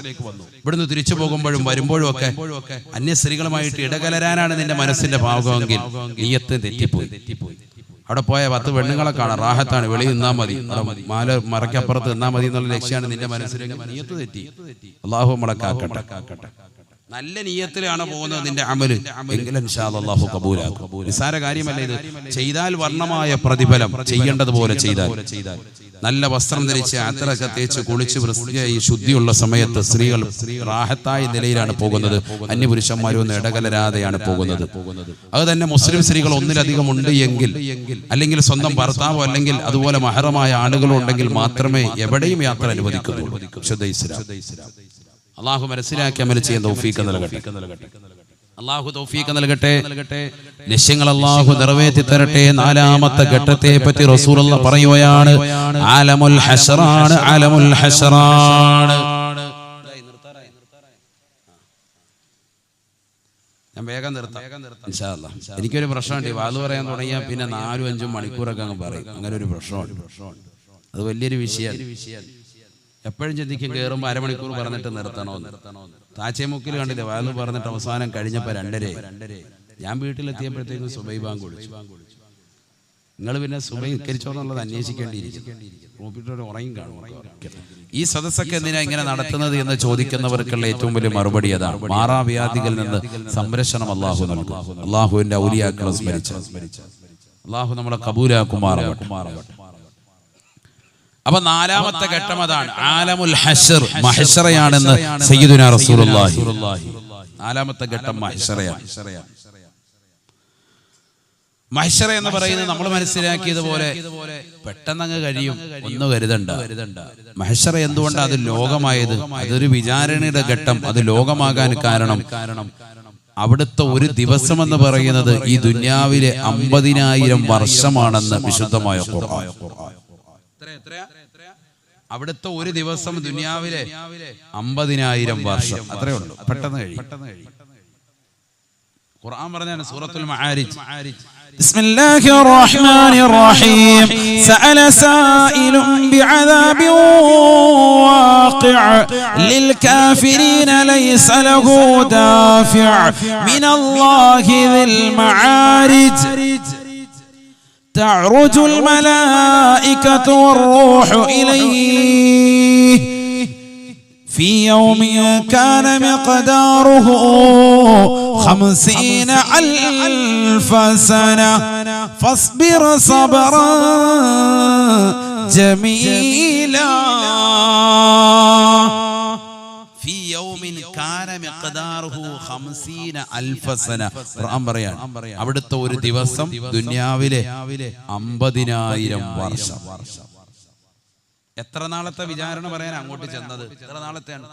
ഇവിടുന്ന് തിരിച്ചു പോകുമ്പോഴും വരുമ്പോഴും ഒക്കെ അന്യ സ്ത്രീകളുമായിട്ട് ഇടകലരാനാണ് നിന്റെ മനസ്സിന്റെ ഭാവമെങ്കിൽ നിയ്യത്ത് തെറ്റിപ്പോയി. അവിടെ പോയ 10 പെണ്ണുങ്ങളെ കാണാം, റാഹത്താണ്, വെളിയിൽ നിന്നാ മതി, മാല മറക്കപ്പുറത്ത് നിന്നാ മതി എന്നുള്ള ലക്ഷ്യമാണ് നിന്റെ മനസ്സിലേക്ക്. നിയ്യത്ത് തെറ്റി. അള്ളാഹു നമ്മളെ കാക്കട്ടെ. നല്ല നിയ്യത്തിലാണ് പോകുന്നത് നിന്റെ അമല് എങ്കിലും ഇൻഷാ അല്ലാഹ് അല്ലാഹു കബൂലാക്കും. നിസ്സാര കാര്യമല്ല ഇത്. ചെയ്താൽ വർണ്ണമായ പ്രതിഫലം, ചെയ്യേണ്ടതുപോലെ ചെയ്താൽ. നല്ല വസ്ത്രം ധരിച്ച് അത്തറൊക്കെ തേച്ച് കുളിച്ച് വൃത്തിയായി ശുദ്ധിയുള്ള സമയത്ത് സ്ത്രീകൾ റാഹത്തായ നിലയിലാണ് പോകുന്നത്. അന്യപുരുഷന്മാരൊന്നും ഇടകലരാതെയാണ് പോകുന്നത്. അത് തന്നെ മുസ്ലിം സ്ത്രീകൾ ഒന്നിലധികം ഉണ്ട് എങ്കിൽ, അല്ലെങ്കിൽ സ്വന്തം ഭർത്താവോ അല്ലെങ്കിൽ അതുപോലെ മഹറമായ ആളുകളോ ഉണ്ടെങ്കിൽ മാത്രമേ എവിടെയും യാത്ര അനുവദിക്കുന്നുള്ളൂ. ശുദ്ധ ഇസ്ലാം. അള്ളാഹു മനസ്സിലാക്കി അമൽ ചെയ്യാൻ തൗഫീഖ് നൽകട്ടെ. അള്ളാഹു തൗഫീഖ് നൽകട്ടെ. ലക്ഷ്യങ്ങൾ അള്ളാഹു നിറവേറ്റി തരട്ടെ. 4ാമത്തെ ഘട്ടത്തെ പറ്റി റസൂലുള്ളാഹി പറയുകയാണ്, ആലമുൽ ഹശ്റാണ്, ആലമുൽ ഹശ്റാണ്. ഞാൻ വേഗം നിർത്താം ഇൻഷാ അല്ലാഹ്. എനിക്കൊരു പ്രശ്നമുണ്ട്, വാദ് പറയാൻ തുടങ്ങിയാൽ പിന്നെ 4-5 മണിക്കൂറൊക്കെ അങ്ങ് പറയും. അങ്ങനെ ഒരു പ്രശ്നമുണ്ട്. അത് വലിയൊരു വിഷയമാണ്. എപ്പോഴും ചിന്തിക്കും കയറുമ്പോൾ അരമണിക്കൂർ പറഞ്ഞിട്ട് നിർത്തണമെന്ന്. താച്ചേമുക്കിൽ കണ്ടില്ലേ, വാല് പറഞ്ഞിട്ട് അവസാനം കഴിഞ്ഞപ്പോൾ 2:30. ഞാൻ വീട്ടിലെത്തിയപ്പോഴത്തേക്കും സുബൈ ബാങ്ക് വിളിച്ചു. നിങ്ങൾ പിന്നെ സുബൈ നിസ്കരിച്ചോന്നുള്ളത് അന്വേഷിക്കേണ്ടിയിരിക്കും. റൂപ്പിട്ടൊരു ഉറയും കാണും. ഈ സദസ്സൊക്കെ എന്തിനാ ഇങ്ങനെ നടത്തുന്നത് എന്ന് ചോദിക്കുന്നവർക്കുള്ള ഏറ്റവും വലിയ മറുപടി അതാണ്. മാറാവ്യാധികളിൽ നിന്ന് സംരക്ഷണം അള്ളാഹു നൽകും. അള്ളാഹുവിന്റെ ഔലിയാക്കളെ സ്മരിച്ച് അള്ളാഹു നമ്മളെ കബൂലാക്കുമാറാവട്ടെ. അപ്പൊ 4ാമത്തെ ഘട്ടം അതാണ്, ആലമുൽ ഹശ്ർ, മഹ്ശറയാണെന്ന് സയ്യിദുനാ റസൂലുള്ളാഹി. 4ാമത്തെ ഘട്ടം മഹ്ശറയാണ്. മഹ്ശറ എന്ന് പറയുന്നത് നമ്മൾ മനസ്സിലാക്കിയതുപോലെ പെട്ടെന്നങ്ങ് കഴിയും ഒന്നും കരുതണ്ട. മഹ്ശറ എന്തുകൊണ്ടാണ് അത് ലോകമായത്? അതൊരു വിചാരണയുടെ ഘട്ടം. അത് ലോകമാകാൻ കാരണം അവിടുത്തെ ഒരു ദിവസം എന്ന് പറയുന്നത് ഈ ദുനിയാവിലെ 50,000 വർഷമാണെന്ന് വിശുദ്ധമായ ഖുർആൻ. അവിടുത്തെ ഒരു ദിവസം ദുനിയാവിലെ 50,000 വർഷം, അത്രയേ ഉള്ളൂ. പെട്ടെന്ന് കഴിയും. ഖുർആൻ പറഞ്ഞാണ് സൂറത്തുൽ മആരിജ്, ബിസ്മില്ലാഹിർ റഹ്മാനിർ റഹീം, സഅല സായിലുൻ ബിഅദാബിൻ വാഖിഅ ലിൽ കാഫിരീന ലൈസ ലഹു ദാഫിഅ മിനല്ലാഹി ദിൽ മആരിജ് تعرج الملائكة والروح إليه في يوم كان مقداره 50,000 سنة فاصبر صبرا جميلا في يوم كان مقداره 50,000 سنة. ഖുർആൻ പറയാണ് അവിടുത്തെ ഒരു ദിവസം ദുനിയാവിലെ 50,000 വർഷം. എത്ര നാളത്തെ വിചാരണ പറയാൻ അങ്ങോട്ട് ചെന്നത്? എത്ര നാളത്തെയാണ്?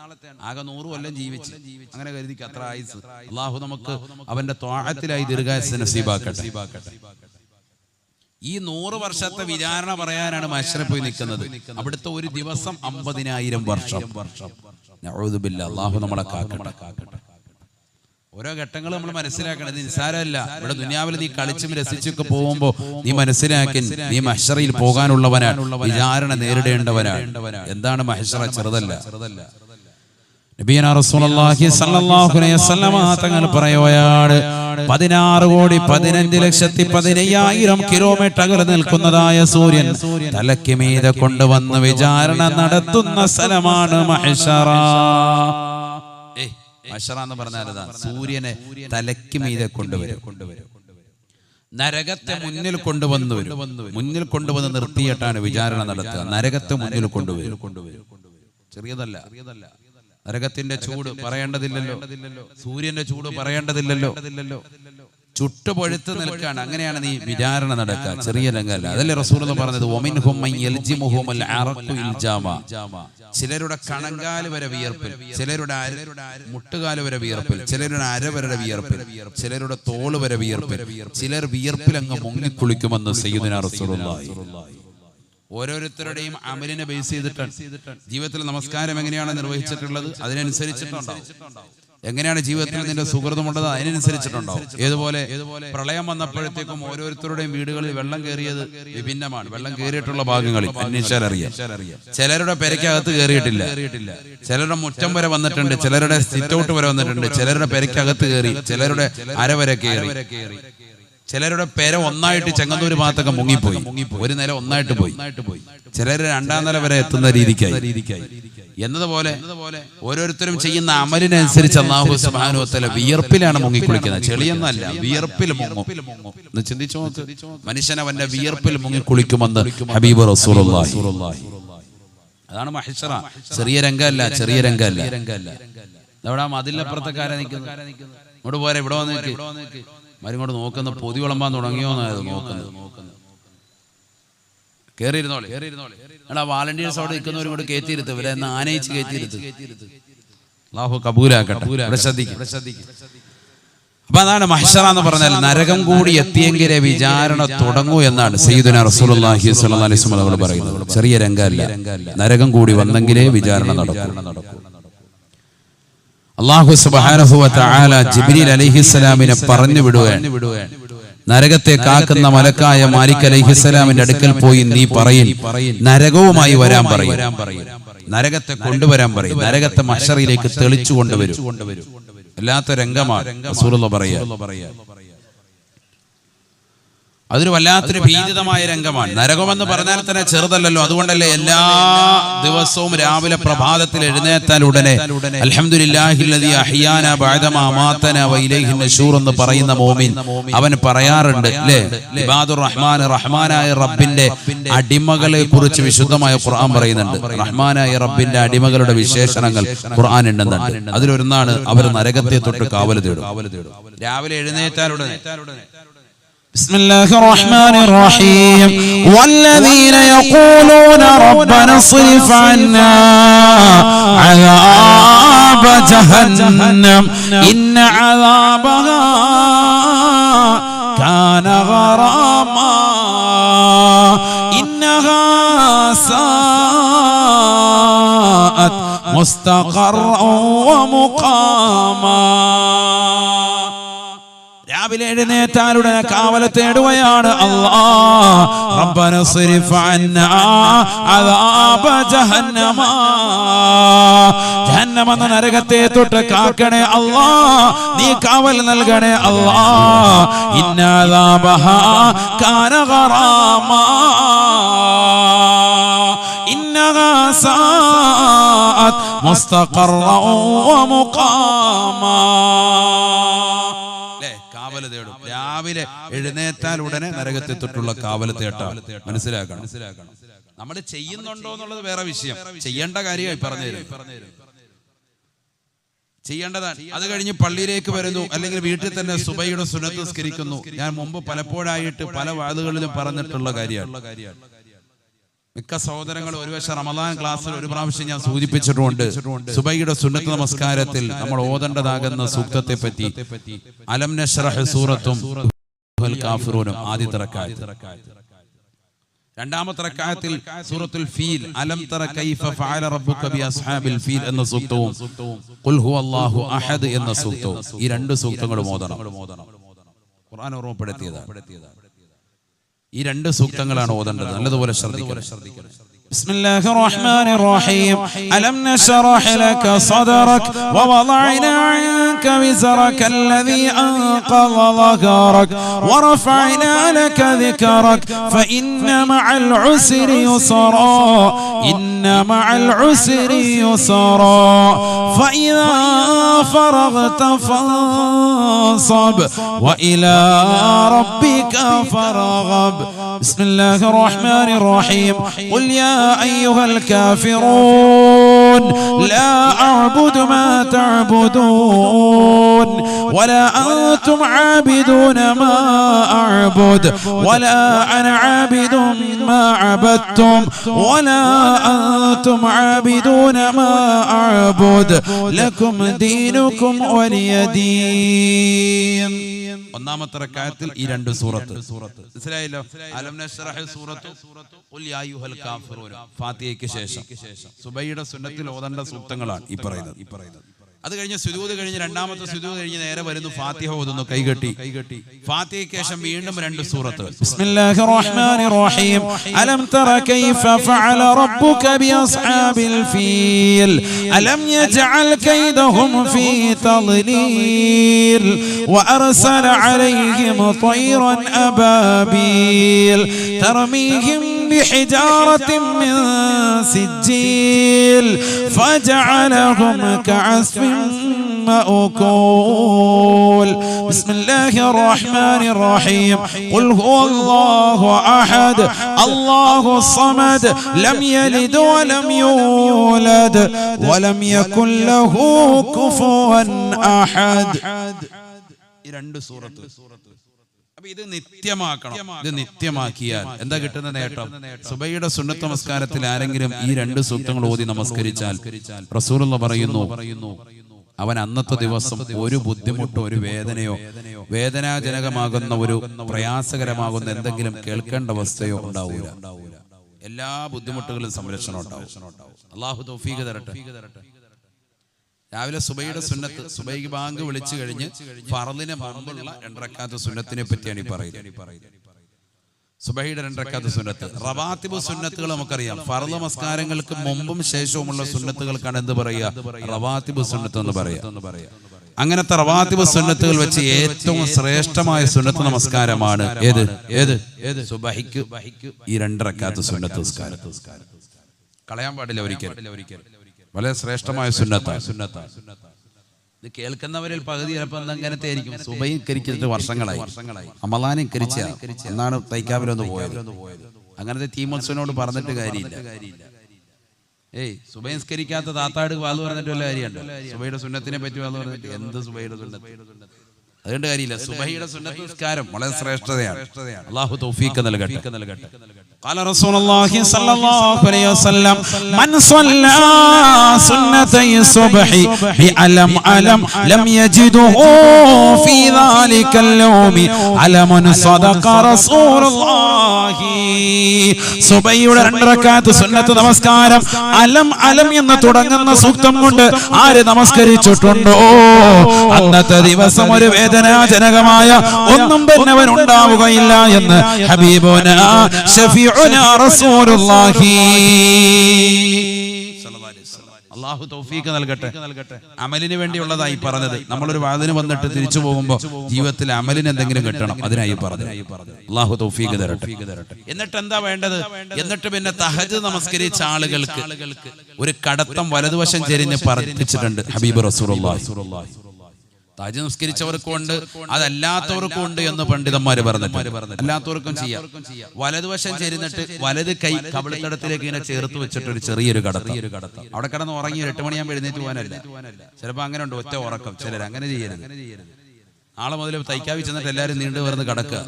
ആകെ 100 കൊല്ലം ജീവിച്ച്, അങ്ങനെ കരുതിക്ക് അത്ര ആയുസ്. അള്ളാഹു നമുക്ക് അവന്റെ ത്വാഅത്തിലായി ദീർഘായുസ്സ് നസീബാക്കട്ടെ. ഈ 100 വർഷത്തെ വിചാരണ പറയാനാണ് മഹ്ശറിൽ പോയി നിൽക്കുന്നത്. അവിടുത്തെ ഒരു ദിവസം 50,000 വർഷം. നഊദു ബില്ലാഹ്, അല്ലാഹു നമ്മളെ കാക്കട്ടെ. ഓരോ ഘട്ടങ്ങൾ നമ്മൾ മനസ്സിലാക്കണം. ഇത് നിസ്സാരമല്ല. ഇവിടെ ദുനിയാവിൽ നീ കളിച്ചും രസിച്ചൊക്കെ പോകുമ്പോ നീ മനസ്സിലാക്കി നീ മഹ്ശറിൽ പോകാനുള്ളവനാണ്, വിചാരണ നേരിടേണ്ടവനാണ്. എന്താണ് മഹ്ശറ? ചെറുതല്ല. നബിയനാ റസൂലുള്ളാഹി സ്വല്ലല്ലാഹു അലൈഹി വസല്ലമ തങ്ങൾ പറയുകയാണ്, 16,15,15,000 കിലോമീറ്റർ അകലെ നിൽക്കുന്നതായ സൂര്യൻ തലയ്ക്ക് മീതെ കൊണ്ടുവന്ന് വിചാരണ നടത്തുന്ന സ്ഥലമാണ് മഹ്ശറ. മഹ്ശറ എന്ന് പറഞ്ഞാൽ സൂര്യനെ തലയ്ക്ക് മീതെ കൊണ്ടുവരും. നരകത്തെ മുന്നിൽ കൊണ്ടുവന്ന് നിർത്തിയിട്ടാണ് വിചാരണ നടത്തുക. നരകത്തെ മുന്നിൽ കൊണ്ടുവരും. ചെറിയതല്ല. നരകത്തിന്റെ ചൂട് പറയേണ്ടതില്ലല്ലോ, സൂര്യന്റെ ചൂട് പറയേണ്ടതില്ലല്ലോ. ചുട്ടുപൊഴുത്ത് നിൽക്കാണ്. അങ്ങനെയാണ് നീ വിചാരണ നടക്കുക. ചെറിയ രംഗമല്ല. അതല്ലേ റസൂലുള്ളാഹി പറഞ്ഞത്, വമിൻഹും മൻ യൽജിമുഹുൽ അറഖു ഇൽജാമ. ചിലരുടെ കണങ്കാല് വരെ വിയർപ്പിൽ, ചിലരുടെ മുട്ടുകാല് വരെ വിയർപ്പിൽ, ചിലരുടെ അര വരെ വിയർപ്പിൽ, ചിലരുടെ തോള് വരെ വിയർപ്പിൽ, ചിലർ വിയർപ്പിൽ അങ്ങ് മുങ്ങിക്കുളിക്കുമെന്ന് സയ്യിദുനാ റസൂലുള്ളാഹി. ഓരോരുത്തരുടെയും അമലിനെ ബേസ് ചെയ്തിട്ടാണ് ജീവിതത്തിൽ നമസ്കാരം എങ്ങനെയാണ് നിർവഹിച്ചിട്ടുള്ളത് അതിനനുസരിച്ചിട്ടുണ്ടാവും. എങ്ങനെയാണ് ജീവിതത്തിൽ നിന്റെ സുഹൃതമുള്ളത് അതിനനുസരിച്ചിട്ടുണ്ടാവും. ഏതുപോലെ പ്രളയം വന്നപ്പോഴത്തേക്കും ഓരോരുത്തരുടെയും വീടുകളിൽ വെള്ളം കയറിയത് വിഭിന്നമാണ്. വെള്ളം കയറിയിട്ടുള്ള ഭാഗങ്ങളിൽ അന്വേഷിച്ചാൽ അറിയാം. ചിലരുടെ പെരയ്ക്കകത്ത് കയറിയിട്ടില്ല, ചിലരുടെ മുറ്റം വരെ വന്നിട്ടുണ്ട്, ചിലരുടെ സിറ്റ് ഔട്ട് വരെ വന്നിട്ടുണ്ട്, ചിലരുടെ പെരയ്ക്കകത്ത് കയറി, ചിലരുടെ അര വരെ കയറി, ചിലരുടെ പെര ഒന്നായിട്ട് ചെങ്ങന്നൂർ ഭാഗത്തൊക്കെ മുങ്ങിപ്പോയി, ഒരു നില ഒന്നായിട്ട് പോയി, ചിലർ 2ാം നില വരെ എത്തുന്ന രീതിക്കായി. എന്നതുപോലെ ഓരോരുത്തരും ചെയ്യുന്ന അമലിനനുസരിച്ച് അല്ലാഹു സുബ്ഹാനഹു വ തആല വിയർപ്പിലാണ് മുങ്ങിക്കുളിക്കുന്നത്. ചെളിയൊന്നല്ല, വിയർപ്പിൽ മുങ്ങും. എന്ന് ചിന്തിച്ചു നോക്ക്. മനുഷ്യൻ അവന്റെ വിയർപ്പിൽ മുങ്ങിക്കുളിക്കുമെന്ന് ഹബീബ് റസൂലുള്ളാഹി. അതാണ് മഹ്ശറ. ചെറിയ രംഗമല്ല. അവിടെ മതിലപ്പുറത്തെക്കാരെ നിൽക്കുന്നത്. ഇങ്ങോട്ട് പോരെ, ഇവിടെ വന്ന് നിൽക്ക്. മരിങ്ങോട്ട് നോക്കുന്ന പൊതി വിളമ്പാൻ തുടങ്ങിയോന്നായത് നോക്കുന്നത്. കേറിയിരുന്നോളെ. എടാ വാളണ്ടിയേഴ്സ് അവിടെ നിൽക്കുന്നവരും കൂടെ കയറ്റിയിരുത്ത്. ഇവരെ ആനയിച്ച് കയറ്റിയിരുത്ത്. അല്ലാഹു കബൂലാക്കട്ടെ. ശ്രദ്ധിക്കും. അപ്പൊ അതാണ് മഹ്ശറ എന്ന് പറഞ്ഞാൽ നരകം കൂടി എത്തിയെങ്കിലേ വിചാരണ തുടങ്ങൂ എന്നാണ് സയ്യിദുനാ റസൂലുള്ളാഹി സ്വല്ലല്ലാഹു അലൈഹി വസല്ലം പറയുന്നത്. ചെറിയ രംഗമല്ല. നരകം കൂടി വന്നെങ്കിലേ വിചാരണ നടക്കൂ. അല്ലാഹു സുബ്ഹാനഹു വ തആല ജിബ്രീൽ അലൈഹിസ്സലാമിനെ പറഞ്ഞു വിടുകയാണ്. നരകത്തെ കാക്കുന്ന മലക്കായ മാലിക് അലൈഹിസ്സലാമിന്റെ അടുക്കൽ പോയി നീ പറയും, നരകവുമായി വരാൻ പറയും, നരകത്തെ കൊണ്ടുവരാൻ പറയും, നരകത്തെ മഹ്ശറിലേക്ക് തെളിച്ചു കൊണ്ടുവരും. വല്ലാത്ത രംഗമാണ് റസൂലുള്ളാഹി പറയുക. അതൊരു വല്ലാത്തൊരു ഭീതിതമായ രംഗമാണ്. നരകമെന്ന് പറഞ്ഞാൽ തന്നെ ചെറുതല്ലല്ലോ. അതുകൊണ്ടല്ലേ എല്ലാ ദിവസവും രാവിലെ പ്രഭാതത്തിൽ എഴുന്നേറ്റാൽ ഉടനെ അൽഹംദുലില്ലാഹില്ലദീ അഹ്യാനാ ബഅദമാ അമാതനാ വ ഇലൈഹി നശൂർ എന്ന് പറയുന്ന മോമിൻ അവൻ പറയാറുണ്ട് അല്ലേ. ഇബാദുർ റഹ്മാൻ, റഹ്മാനായ റബ്ബിന്റെ അടിമകളെ കുറിച്ച് വിശുദ്ധമായ ഖുർആൻ പറയുന്നുണ്ട്. റഹ്മാനായ റബ്ബിന്റെ അടിമകളുടെ വിശേഷണങ്ങൾ ഖുർആൻ ഉണ്ടെന്നുണ്ട്. അതിലൊന്നാണ് അവർ നരകത്തെ തൊട്ട് കാവൽ തേടും. രാവിലെ എഴുന്നേറ്റാൽ ഉടനെ بسم الله الرحمن الرحيم والذين يقولون ربنا اصرف عنا عذاب جهنم إن عذابها كان غراما إنها ساءت مستقرا ومقاما. രാവിലെ എഴുന്നേറ്റാലുടനെ കാവൽ തേടുകയാണ്. അല്ലാഹ് റബ്ബന സ്രിഫ് അന്നാ അദാബ ജഹന്നമ, ജഹന്നമ എന്ന നരകത്തെ തൊട്ട് കാക്കണേ അല്ലാഹ്, നീ കാവൽ നൽകണേ അല്ലാഹ്. ഇന്ന അദാബഹാ കാന ഗറാമാ ഇന്നഹാ സാഅത് മുസ്തഖറൻ വമുഖാമാ. കാവൽ തേടും. രാവിലെ എഴുന്നേറ്റാൽ ഉടനെ നരകത്തെ തൊട്ടുള്ള കാവൽ തേട്ടാൽ മനസ്സിലാക്കണം. നമ്മൾ ചെയ്യുന്നുണ്ടോ എന്നുള്ളത് വേറെ വിഷയം. ചെയ്യേണ്ട കാര്യമായി പറഞ്ഞു തരും, ചെയ്യേണ്ടതാണ്. അത് കഴിഞ്ഞ് പള്ളിയിലേക്ക് വരുന്നു, അല്ലെങ്കിൽ വീട്ടിൽ തന്നെ സുബഹിയുടെ സുന്നത്ത് നിസ്കരിക്കുന്നു. ഞാൻ മുമ്പ് പലപ്പോഴായിട്ട് പല വാതുകളിലും പറഞ്ഞിട്ടുള്ള കാര്യമാണ്. മിക്ക സഹോദരങ്ങൾ ഒരുപക്ഷെ റമദാൻ ക്ലാസ്സിൽ ഒരു പ്രാവശ്യം ഞാൻ സൂചിപ്പിച്ചിട്ടുണ്ട്. സുബഹിയുടെ സുന്നത്ത് നമസ്കാരത്തിൽ നമ്മൾ ഓതേണ്ടതാകുന്ന സൂക്തത്തെ പറ്റി അലം നശ്റഹ് സൂറത്തും കാഫിറൂനും ആദ്യത്തെ റക്അത്ത്. രണ്ടാമത്തെ റക്അത്തിൽ സൂറത്തുൽ ഫീൽ അലം തറ കൈഫ ഫഅല റബ്ബുക ബി അസ്ഹാബിൽ ഫീൽ എന്ന സൂക്തവും ഖുൽ ഹുവല്ലാഹു അഹദ് എന്ന സൂക്തവും ഈ രണ്ട് സൂക്തങ്ങളും ഓതണം. ഖുർആൻ ഓർമ്മപ്പെടുത്തിയതാണ്. ഈ രണ്ട് സൂക്തങ്ങളാണ് ഓതേണ്ടത്. നല്ലതുപോലെ ശ്രദ്ധിക്കണം. بسم الله الرحمن الرحيم ألم نشرح لك صدرك ووضعنا عنك وزرك الذي أنقض ظهرك ورفعنا لك ذكرك فإن مع العسر يسرا إن مع العسر يسرا فإذا فرغت فانصب وإلى ربك فارغب بسم الله الرحمن الرحيم قل يا أيها الكافرون لا أعبد ما تعبدون ولا أنتم عابدون ما أعبد ولا أنا عابد ما عبدتم ولا أنتم عابدون ما أعبد لكم دينكم ولي دين. ഒന്നാമത്തെ റക്അത്തിൽ ഈ രണ്ട് സൂറത്ത് മനസ്സിലായല്ലോ. അലം നശ്റഹ് സൂറത്തു ഖുൽ യാ അയ്യുഹൽ കാഫിറൂൻ ഫാത്തിഹയ്ക്ക് ശേഷം സുബൈയുടെ സുന്നത്തിൽ ഓതേണ്ട സൂക്തങ്ങളാണ് ഈ പറയുന്നത്. അത് കഴിഞ്ഞ് സുജൂദ് കഴിഞ്ഞ് രണ്ടാമത്തെ സുജൂദ് കഴിഞ്ഞ് നേരെ വരുന്നു ഫാത്തിഹ ഓതുന്നു കൈകെട്ടി. ഫാത്തിഹയ്ക്ക് ശേഷം വീണ്ടും രണ്ട് സൂറത്ത്. ബിസ്മില്ലാഹിർ റഹ്മാനിർ റഹീം അലം തറ കൈഫ ഫഅല റബ്ബുക ബിഅസ്ഹാബിൽ ഫീൽ അലം യജ്അൽ കൈദഹും ഫീ തദ്ലീൽ വഅർസല അലൈഹിം طيرا അബാബീൽ തർമീഹിം بحجارة من سجيل فجعلهم كعصف مأكول بسم الله الرحمن الرحيم قل هو الله أحد الله الصمد لم يلد ولم يولد ولم يكن له كفوا أحد. ഈ രണ്ട് സൂറത്ത് ഇത് നിത്യമാക്കണം. ഇത് നിത്യമാക്കിയാൽ എന്താ കിട്ടുന്ന നേട്ടം? സുബൈയുടെ സുന്നത്ത് നമസ്കാരത്തിൽ ആരെങ്കിലും ഈ രണ്ട് സൂക്തങ്ങൾ ഓതി നമസ്കരിച്ചാൽ റസൂലുള്ളാഹി പറയുന്നു അവൻ അന്നത്തെ ദിവസം ഒരു ബുദ്ധിമുട്ടോ ഒരു വേദനയോ വേദനാജനകമാകുന്ന ഒരു പ്രയാസകരമാകുന്ന എന്തെങ്കിലും കേൾക്കേണ്ട അവസ്ഥയോ ഉണ്ടാവൂല. എല്ലാ ബുദ്ധിമുട്ടുകളും സംരക്ഷണം ഉണ്ടാവും. അല്ലാഹു തൗഫീഖ് തരട്ടെ. രാവിലെ സുബൈയുടെ സുന്നത്ത്, സുബൈക്ക് ബാങ്ക് വിളിച്ചു കഴിഞ്ഞ് ഫർളിന് മുമ്പുള്ള രണ്ടറക്കാത്ത് സുന്നത്തിനെ പറ്റിയാണ് ഈ പറയുന്നത്. സുബൈയുടെ രണ്ടറക്കാത്ത് സുന്നത്ത്. റവാത്തിബ് സുന്നത്തുകൾ നമുക്കറിയാം. ഫർള് നമസ്കാരങ്ങൾക്ക് മുമ്പും ശേഷവുമുള്ള സുന്നത്തുകൾക്കാണ് എന്ത് പറയുക? റവാത്തിബ് സുന്നത്ത് എന്ന് പറയാം. അങ്ങനത്തെ റവാത്തിബ് സുന്നത്തുകൾ വെച്ച് ഏറ്റവും ശ്രേഷ്ഠമായ സുന്നത്ത് നമസ്കാരമാണ് ഏത്? സുബഹിക്ക് ഈ രണ്ടറക്കാത്ത് സുന്നത്ത് നമസ്കാരം. കളയാൻ പാടില്ല ഒരിക്കലും. വളരെ ശ്രേഷ്ഠമായ സുന്നത്താണ്. ഇത് കേൾക്കുന്നവരിൽ പകുതി ചിലപ്പോൾ അങ്ങനത്തെ ആയിരിക്കും. സുബഹി കരിച്ചിട്ട് വർഷങ്ങളായി, റമളാനിൽ കരിച്ച എന്നാണ് തൈക്കാവിലൊന്ന് പോയത്. അങ്ങനത്തെ തീമത്സനോട് പറഞ്ഞിട്ട് കാര്യമില്ല. സുബഹി നിസ്കരിക്കാത്ത താത്താട് വാല് പറഞ്ഞിട്ട് വല്ല കാര്യമുണ്ടോ? സുബഹിയുടെ സുന്നത്തിനെ പറ്റി വാല് പറഞ്ഞിട്ട് എന്ത് സുബഹിയുടെ സുന്നത്ത്? അതുകൊണ്ട് കാര്യമില്ല. സുബഹിയുടെ സുന്നത്ത് നിസ്കാരം വളരെ ശ്രേഷ്ഠതയാണ്. അല്ലാഹു തൗഫീഖ് നൽകട്ടെ. قال رسول الله صلى الله عليه وسلم من صلى سنتي الصبح بألم ألم لم يجده في ذلك اليوم ألم صدق رسول الله. സുബഹിയുടെ രണ്ട് റക്അത്ത് സുന്നത്ത് നമസ്കാരം അലം അലം എന്ന് തുടങ്ങുന്ന സൂക്തം കൊണ്ട് ആര് നമസ്കരിച്ചിട്ടുണ്ടോ അന്നത്തെ ദിവസം ഒരു വേദനാജനകമായ ഒന്നും തന്നെ അവൻ ഉണ്ടാവുകയില്ല എന്ന് ഹബീബുനാ ഷഫീഉനാ റസൂലുള്ളാഹി. അല്ലാഹു തൗഫീഖ് നൽകട്ടെ. അമലിന് വേണ്ടിയുള്ളതായി പറഞ്ഞത്. നമ്മളൊരു വാദിന് വന്നിട്ട് തിരിച്ചു പോകുമ്പോൾ ജീവിതത്തിൽ അമലിന് എന്തെങ്കിലും കിട്ടണം, അതിനായി പറഞ്ഞത്. അല്ലാഹു തൗഫീഖ് തരട്ടെ. എന്നിട്ട് എന്താ വേണ്ടത്? എന്നിട്ട് പിന്നെ തഹജ്ജുദ് നമസ്കരിച്ച ആളുകൾക്ക് ഒരു കടത്തം വലതുവശം ചെരിഞ്ഞ് പറഞ്ഞിട്ടുണ്ട് ഹബീബ് റസൂലുള്ളാഹി. തഹജ്ജുദ് നമസ്കരിച്ചവർക്കും ഉണ്ട്, അതല്ലാത്തവർക്കും ഉണ്ട് എന്ന് പണ്ഡിതന്മാര് പറഞ്ഞിട്ടുണ്ട്. അല്ലാത്തവർക്കും ചെയ്യാം. വലതുവശം ചേരുന്നിട്ട് വലത് കൈ കവിളിത്തടത്തിലേക്ക് ഇങ്ങനെ ചേർത്ത് വെച്ചിട്ട് ഒരു ചെറിയൊരു കടത്തം. അവിടെ കിടന്ന് ഉറങ്ങി 8 മണിയാകുമ്പോൾ എഴുന്നേറ്റ് പോകാനല്ല. ചിലപ്പോൾ അങ്ങനെ ഉണ്ട്, ഒറ്റ ഉറക്കം. ചിലർ അങ്ങനെ ചെയ്യരുത്. നാളെ മുതൽ തൈക്കാവി ചെന്നിട്ട് എല്ലാവരും നീണ്ടു വരുന്ന കടക്കുക.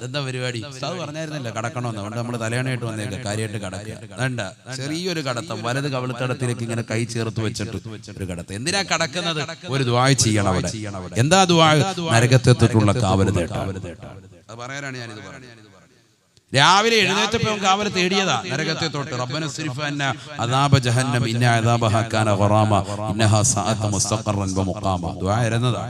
എന്താ പരിപാടി? അത് പറഞ്ഞായിരുന്നില്ല കടക്കണമെന്ന്. അതുകൊണ്ട് നമ്മൾ തലയണയായിട്ട് വന്നേക്കുക, കാര്യമായിട്ട് കടക്കുക. വേണ്ട, ചെറിയൊരു കടത്തം വലത് കവിളിത്തടത്തിലേക്ക് ഇങ്ങനെ കൈ ചേർത്ത് വെച്ചിട്ട് ഒരു കടത്തം. എന്തിനാ കടക്കുന്നത്? ഒരു ദുആ ചെയ്യണം അവിടെ. എന്താ ദുആ? നരകത്തെത്തിട്ടുള്ള കാവല് തേട്ട. അത് പറയാനാണ് ഞാനിത് പറയുന്നത്. രാവിലെ എഴുന്നേറ്റപ്പോൾ കാവൽ തേടിയതാ നരകത്തെ തൊട്ട്. റബ്ബന സ്രിഫ് അന്നാ അദാബ ജഹന്നം ഇന്ന അദാബഹാ കാന ഖറാമ ഇന്നഹാ സഅത മുസ്തഖറൻ വ മുഖാമ. ദുആ ഇരുന്നതാ.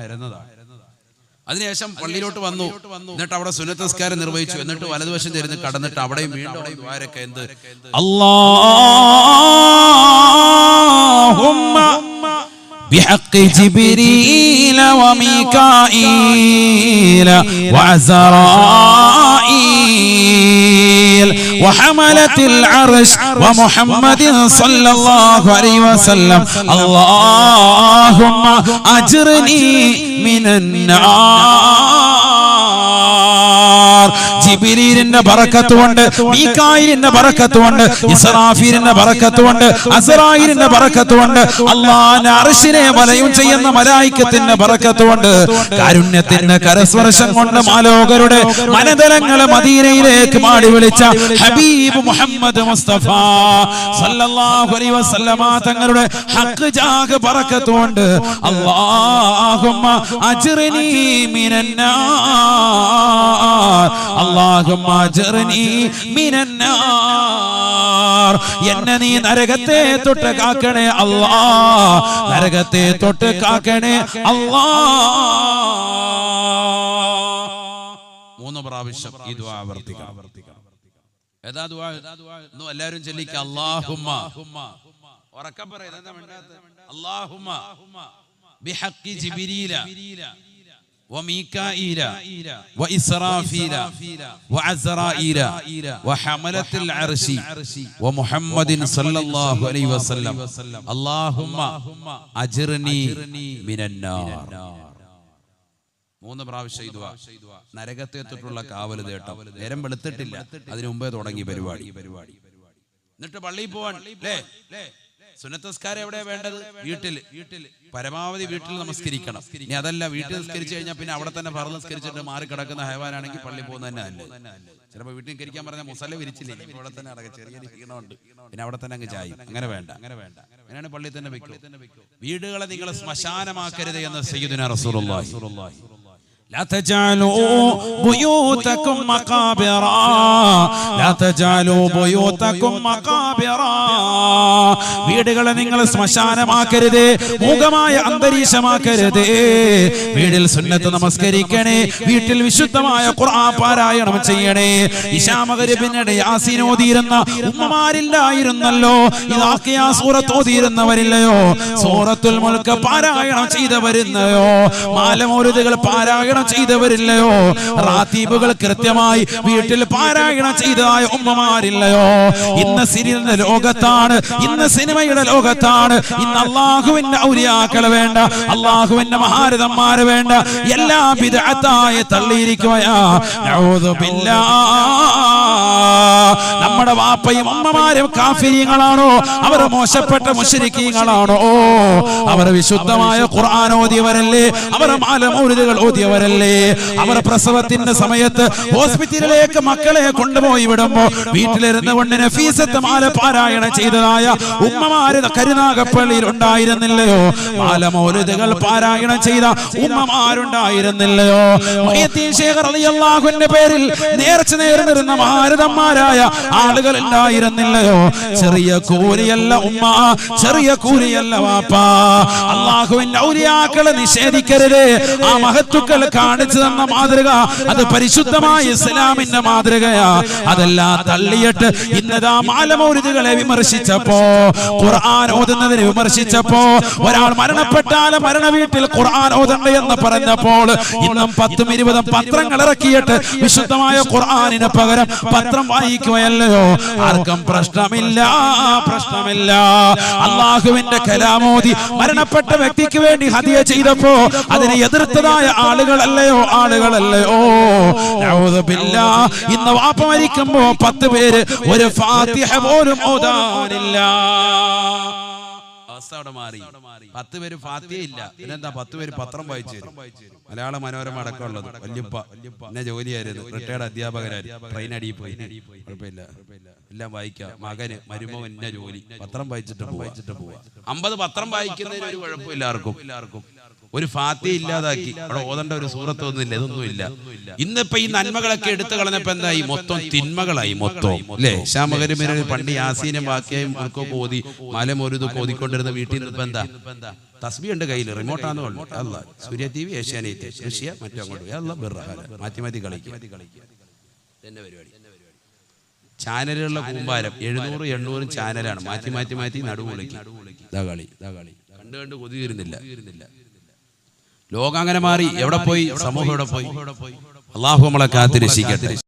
അതിനുശേഷം പള്ളിയിലോട്ട് വന്നു. എന്നിട്ട് അവിടെ സുന്നത്ത് നിസ്കാരം നിർവഹിച്ചു. എന്നിട്ട് വലതുവശം തിരിഞ്ഞ് കടന്നിട്ട് അവിടെയും വീണ്ടും ദ്വാരക്ക എന്ത് അല്ലാഹുമ്മ بحق جبريل وميكائيل وعزرائيل وحملة العرش ومحمد صلى الله عليه وسلم اللهم أجرني من النار. ജിബ്രീലിന്റെ ബറക്കത്ത് കൊണ്ട്, മീകായിലിന്റെ ബറക്കത്ത് കൊണ്ട്, ഇസ്രാഫീലിന്റെ ബറക്കത്ത് കൊണ്ട്, അസ്റായിലിന്റെ ബറക്കത്ത് കൊണ്ട്, അല്ലാഹുവിന്റെ അർശിനെ വലയം ചെയ്യുന്ന മലായികത്തിന്റെ ബറക്കത്ത് കൊണ്ട്, കാരുണ്യത്തിന്റെ കരസ്പർശം കൊണ്ട് മാലോകരുടെ മനതലങ്ങളെ മദീനയിലേക്ക് മാടി വിളിച്ച ഹബീബ് മുഹമ്മദ് മുസ്തഫ സല്ലല്ലാഹു അലൈഹി വസല്ലമ തങ്ങളുടെ ഹഖ് ജാഗ് ബറക്കത്ത് കൊണ്ട് അല്ലാഹുമ്മ അജ്റിനി മിനന്നാർ അല്ലാഹുമ്മ അജ്റിനി മിനന്നാർ. എന്നെ നീ നരകത്തെ തൊട്ട് കാക്കണേ അല്ലാഹ്, നരകത്തെ തൊട്ട് കാക്കണേ അല്ലാഹ്. 3 പ്രാവശ്യം ഈ ദുആ ആവർത്തിക്കണം. ഏതാ ദുആ? ഇന്ന് എല്ലാവരും ചൊല്ലിക്ക അല്ലാഹുമ്മ. ഉറക്കെ പറ. ഇതെന്താ വേണ്ടാത്ത? അല്ലാഹുമ്മ ബിഹഖി ജിബ്രീല وميكائيل وإسرافيل وعزرائيل وحملة العرش ومحمد صلى الله عليه وسلم اللهم أجرني من النار. 3 പ്രാവശ്യം ഇതുവാ. നരകത്തെ തൊട്ടുള്ള കാവൽ തേട്ടം. നേരം വെളുത്തിട്ടില്ല, അതിനു മുമ്പേ തുടങ്ങി പരിപാടി. എന്നിട്ട് പള്ളിയിൽ പോവാൻ അല്ലേ? സുന്നത്ത് നിസ്കാരം എവിടെയാ വേണ്ടത്? വീട്ടിൽ. പരമാവധി വീട്ടിൽ നമസ്കരിക്കണം. ഇനി അതല്ല, വീട്ടിൽ നിസ്കരിച്ചു കഴിഞ്ഞാൽ പിന്നെ അവിടെ തന്നെ ഫർള് നിസ്കരിച്ചിട്ട് മാറി കിടക്കുന്ന ഹൈവാനാണെങ്കിൽ പള്ളി പോകുന്നത് തന്നെ അല്ലേ. ചിലപ്പോൾ വീട്ടിൽ നിസ്കരിക്കാൻ പറഞ്ഞാൽ മുസല്ല വിരിച്ചില്ലേ, ഇവിടെ തന്നെ അടക്കം ചെറിയ ക്ഷീണമുണ്ട്, പിന്നെ അവിടെ തന്നെ അങ്ങ് ചായും. അങ്ങനെ വേണ്ട. അങ്ങനെയാണ് പള്ളിയിൽ തന്നെ വെക്കും. വീടുകളെ നിങ്ങൾ ശ്മശാനമാക്കരുത് എന്ന് സയ്യിദുനാ റസൂലുള്ളാഹി. لا تجعلوا بيوتكم مقابرا لا تجعلوا بيوتكم مقابرا. വീടുകളെ നിങ്ങൾ ശ്മശാനമാക്കരുത്, മൂകമായ അന്തരീക്ഷമാക്കരുത്. വീട്ടിൽ സുന്നത്ത് നമസ്കരിക്കണേ, വീട്ടിൽ വിശുദ്ധമായ ഖുർആൻ പാരായണം ചെയ്യണേ. ഇശാ മഗ്രിബിനിടെ യാസീൻ ഓതിയിരുന്ന ഉമ്മമാരില്ലായിരുന്നല്ലോ, ഇദാ സൂറത്ത് ഓതിയിരുന്നവരില്ലയോ, സൂറത്തുൽ മുൽക്ക് പാരായണം ചെയ്തവരില്ലയോ, മാലമൗലിദുകൾ പാരായണം ചെയ്തവരില്ലയോ, റാത്തീബുകൾ കൃത്യമായി വീട്ടിൽ പാരായണം ചെയ്തതായ ഉമ്മമാരില്ലയോ. ഇന്ന് സിനിമയുടെ ലോകത്താണ്, ഇന്ന് സിനിമയുടെ ലോകത്താണ്. ഇന്ന് അല്ലാഹുവിന്റെ ഔലിയാക്കളെ വേണ്ട, അല്ലാഹുവിന്റെ മഹാരഥന്മാരെ വേണ്ട, എല്ലാം ബിദ്അത്തായി തള്ളിയിരിക്കുകയാ. നഊദു ബില്ലാഹ്. നമ്മുടെ വാപ്പയും അമ്മമാരും കാഫിരീങ്ങളാണോ? അവർ മോശപ്പെട്ട മുശ്രിക്കീങ്ങളാണോ? അവർ വിശുദ്ധമായ ഖുർആൻ ഓതിയവരല്ലേ? അവർ മാലമൗലിദുകൾ ഓതിയവരല്ലേ? അവർ പ്രസവത്തിന്റെ സമയത്ത് ഹോസ്പിറ്റലിലേക്ക് മക്കളെ കൊണ്ടുപോയി വിടുമ്പോ വീട്ടിലിരുന്ന് കൊണ്ട് നഫീസത്ത് മാല പാരായണം ചെയ്തതായ ഉമ്മമാര് കരുനാഗപ്പള്ളിയിൽ ഉണ്ടായിരുന്നില്ലയോ? മാലമൗലിദുകൾ പാരായണം ചെയ്ത ഉമ്മമാരുണ്ടായിരുന്നില്ലയോ? മുഹയ്യദ്ദീൻ ശൈഖ് റളിയല്ലാഹു അൻഹുവിന്റെ പേരിൽ നേർച്ച നേർന്നിരുന്ന മഹാരഥന്മാരായ ആളുകൾ ഉണ്ടായിരുന്നില്ലയോ? ചെറിയ കൂലിയല്ല ഉമ്മ, ചെറിയ കൂലിയല്ല വാപ്പ. അല്ലാഹുവിന്റെ ഔലിയാക്കളെ നിഷേധിക്കരുത്. ആ മഹത്തുക്കൾ കാണിച്ചു തന്ന മാതൃക അത് പരിശുദ്ധമായ ഇസ്ലാമിന്റെ മാതൃകയാ. അതെല്ലാം തള്ളിയിട്ട് ഇന്നതാ മാലമൗലിദുകളെ വിമർശിച്ചപ്പോ, ഖുർആൻ ഓതുന്നതിനെ വിമർശിച്ചപ്പോ, ഒരാൾ മരണപ്പെട്ടാൽ മരണ വീട്ടിൽ ഖുർആൻ ഓതണ്ട എന്ന് പറഞ്ഞപ്പോൾ ഇന്നും 10ഉം 20ഉം പത്രങ്ങൾ ഇറക്കിയിട്ട് വിശുദ്ധമായ ഖുർആനിന് പകരം പത്രം വായിക്കുകയല്ലയോ? ആർക്കും പ്രശ്നമില്ല. അല്ലാഹുവിന്റെ കലാമോദി മരണപ്പെട്ട വ്യക്തിക്ക് വേണ്ടി ഹദിയ ചെയ്തപ്പോ അതിനെ എതിർത്തതായ ആളുകളല്ലയോ? നഊദു ബില്ലാഹ്. ഇന്ന് വാപ്പ മരിക്കുമ്പോ 10 പേര് ഒരു ഫാത്തിഹ പോലും ഓതാനില്ല. അവസ്ഥ അവിടെ മാറി. 10 പേര് ഫാത്തിഹ ഇല്ല, പിന്നെന്താ 10 പേര് പത്രം വായിച്ചു തരും. മലയാള മനോരമ അടക്കമുള്ളത്. വല്യപ്പ എന്നെ ജോലിയായിരുന്നു, റിട്ടയർഡ് അധ്യാപകരായിരുന്നു, ട്രെയിൻ അടിയിൽ പോയി. കുഴപ്പമില്ല, എല്ലാം വായിക്കാം. മകന് മരുമകൻ എന്നെ ജോലി, പത്രം വായിച്ചിട്ട് പോവാ. 50 പത്രം വായിക്കുന്നതിന് ഒരു കുഴപ്പമില്ല ആർക്കും. ഒരു ഫാത്തിഹ ഇല്ലാതാക്കി. അവിടെ ഓതേണ്ട ഒരു സൂറത്ത് ഒന്നുമില്ല, ഇതൊന്നുമില്ല. ഇന്നിപ്പോ ഈ നന്മകളൊക്കെ എടുത്തു കളഞ്ഞപ്പോ എന്തായി? മൊത്തം തിന്മകളായി മൊത്തം, അല്ലേ? ശാമകരിമേനെ പണ്ട് യാസീനും വാക്യയും ഒക്കെ ഓതി മലമൊരുതൊക്കെ ഓതിക്കൊണ്ടിരുന്ന വീട്ടിൽ നിന്ന് ഇപ്പൊ എന്താ? തസ്ബീഹ് ഉണ്ട് കയ്യിൽ, റിമോട്ടാന്ന് പറഞ്ഞു. അല്ല സൂര്യ TV, ഏഷ്യാനെറ്റ്, കൃഷിയ മറ്റോ അങ്ങോട്ട് മാറ്റി മാറ്റി കളിക്കും. തന്നെ പരിപാടി. ചാനലുകളുടെ കൂമ്പാരം 700 800 ചാനലാണ്. മാറ്റി മാറ്റി മാറ്റി നടുവ് വിളിക്കും. ഇതാ കളി കണ്ടു കണ്ട് കൊതി തീരുന്നില്ല. ലോകം അങ്ങനെ മാറി. എവിടെ പോയി? സമൂഹം എവിടെ പോയി? അള്ളാഹു നമ്മളെ കാത്തിരക്ഷിക്കട്ടെ.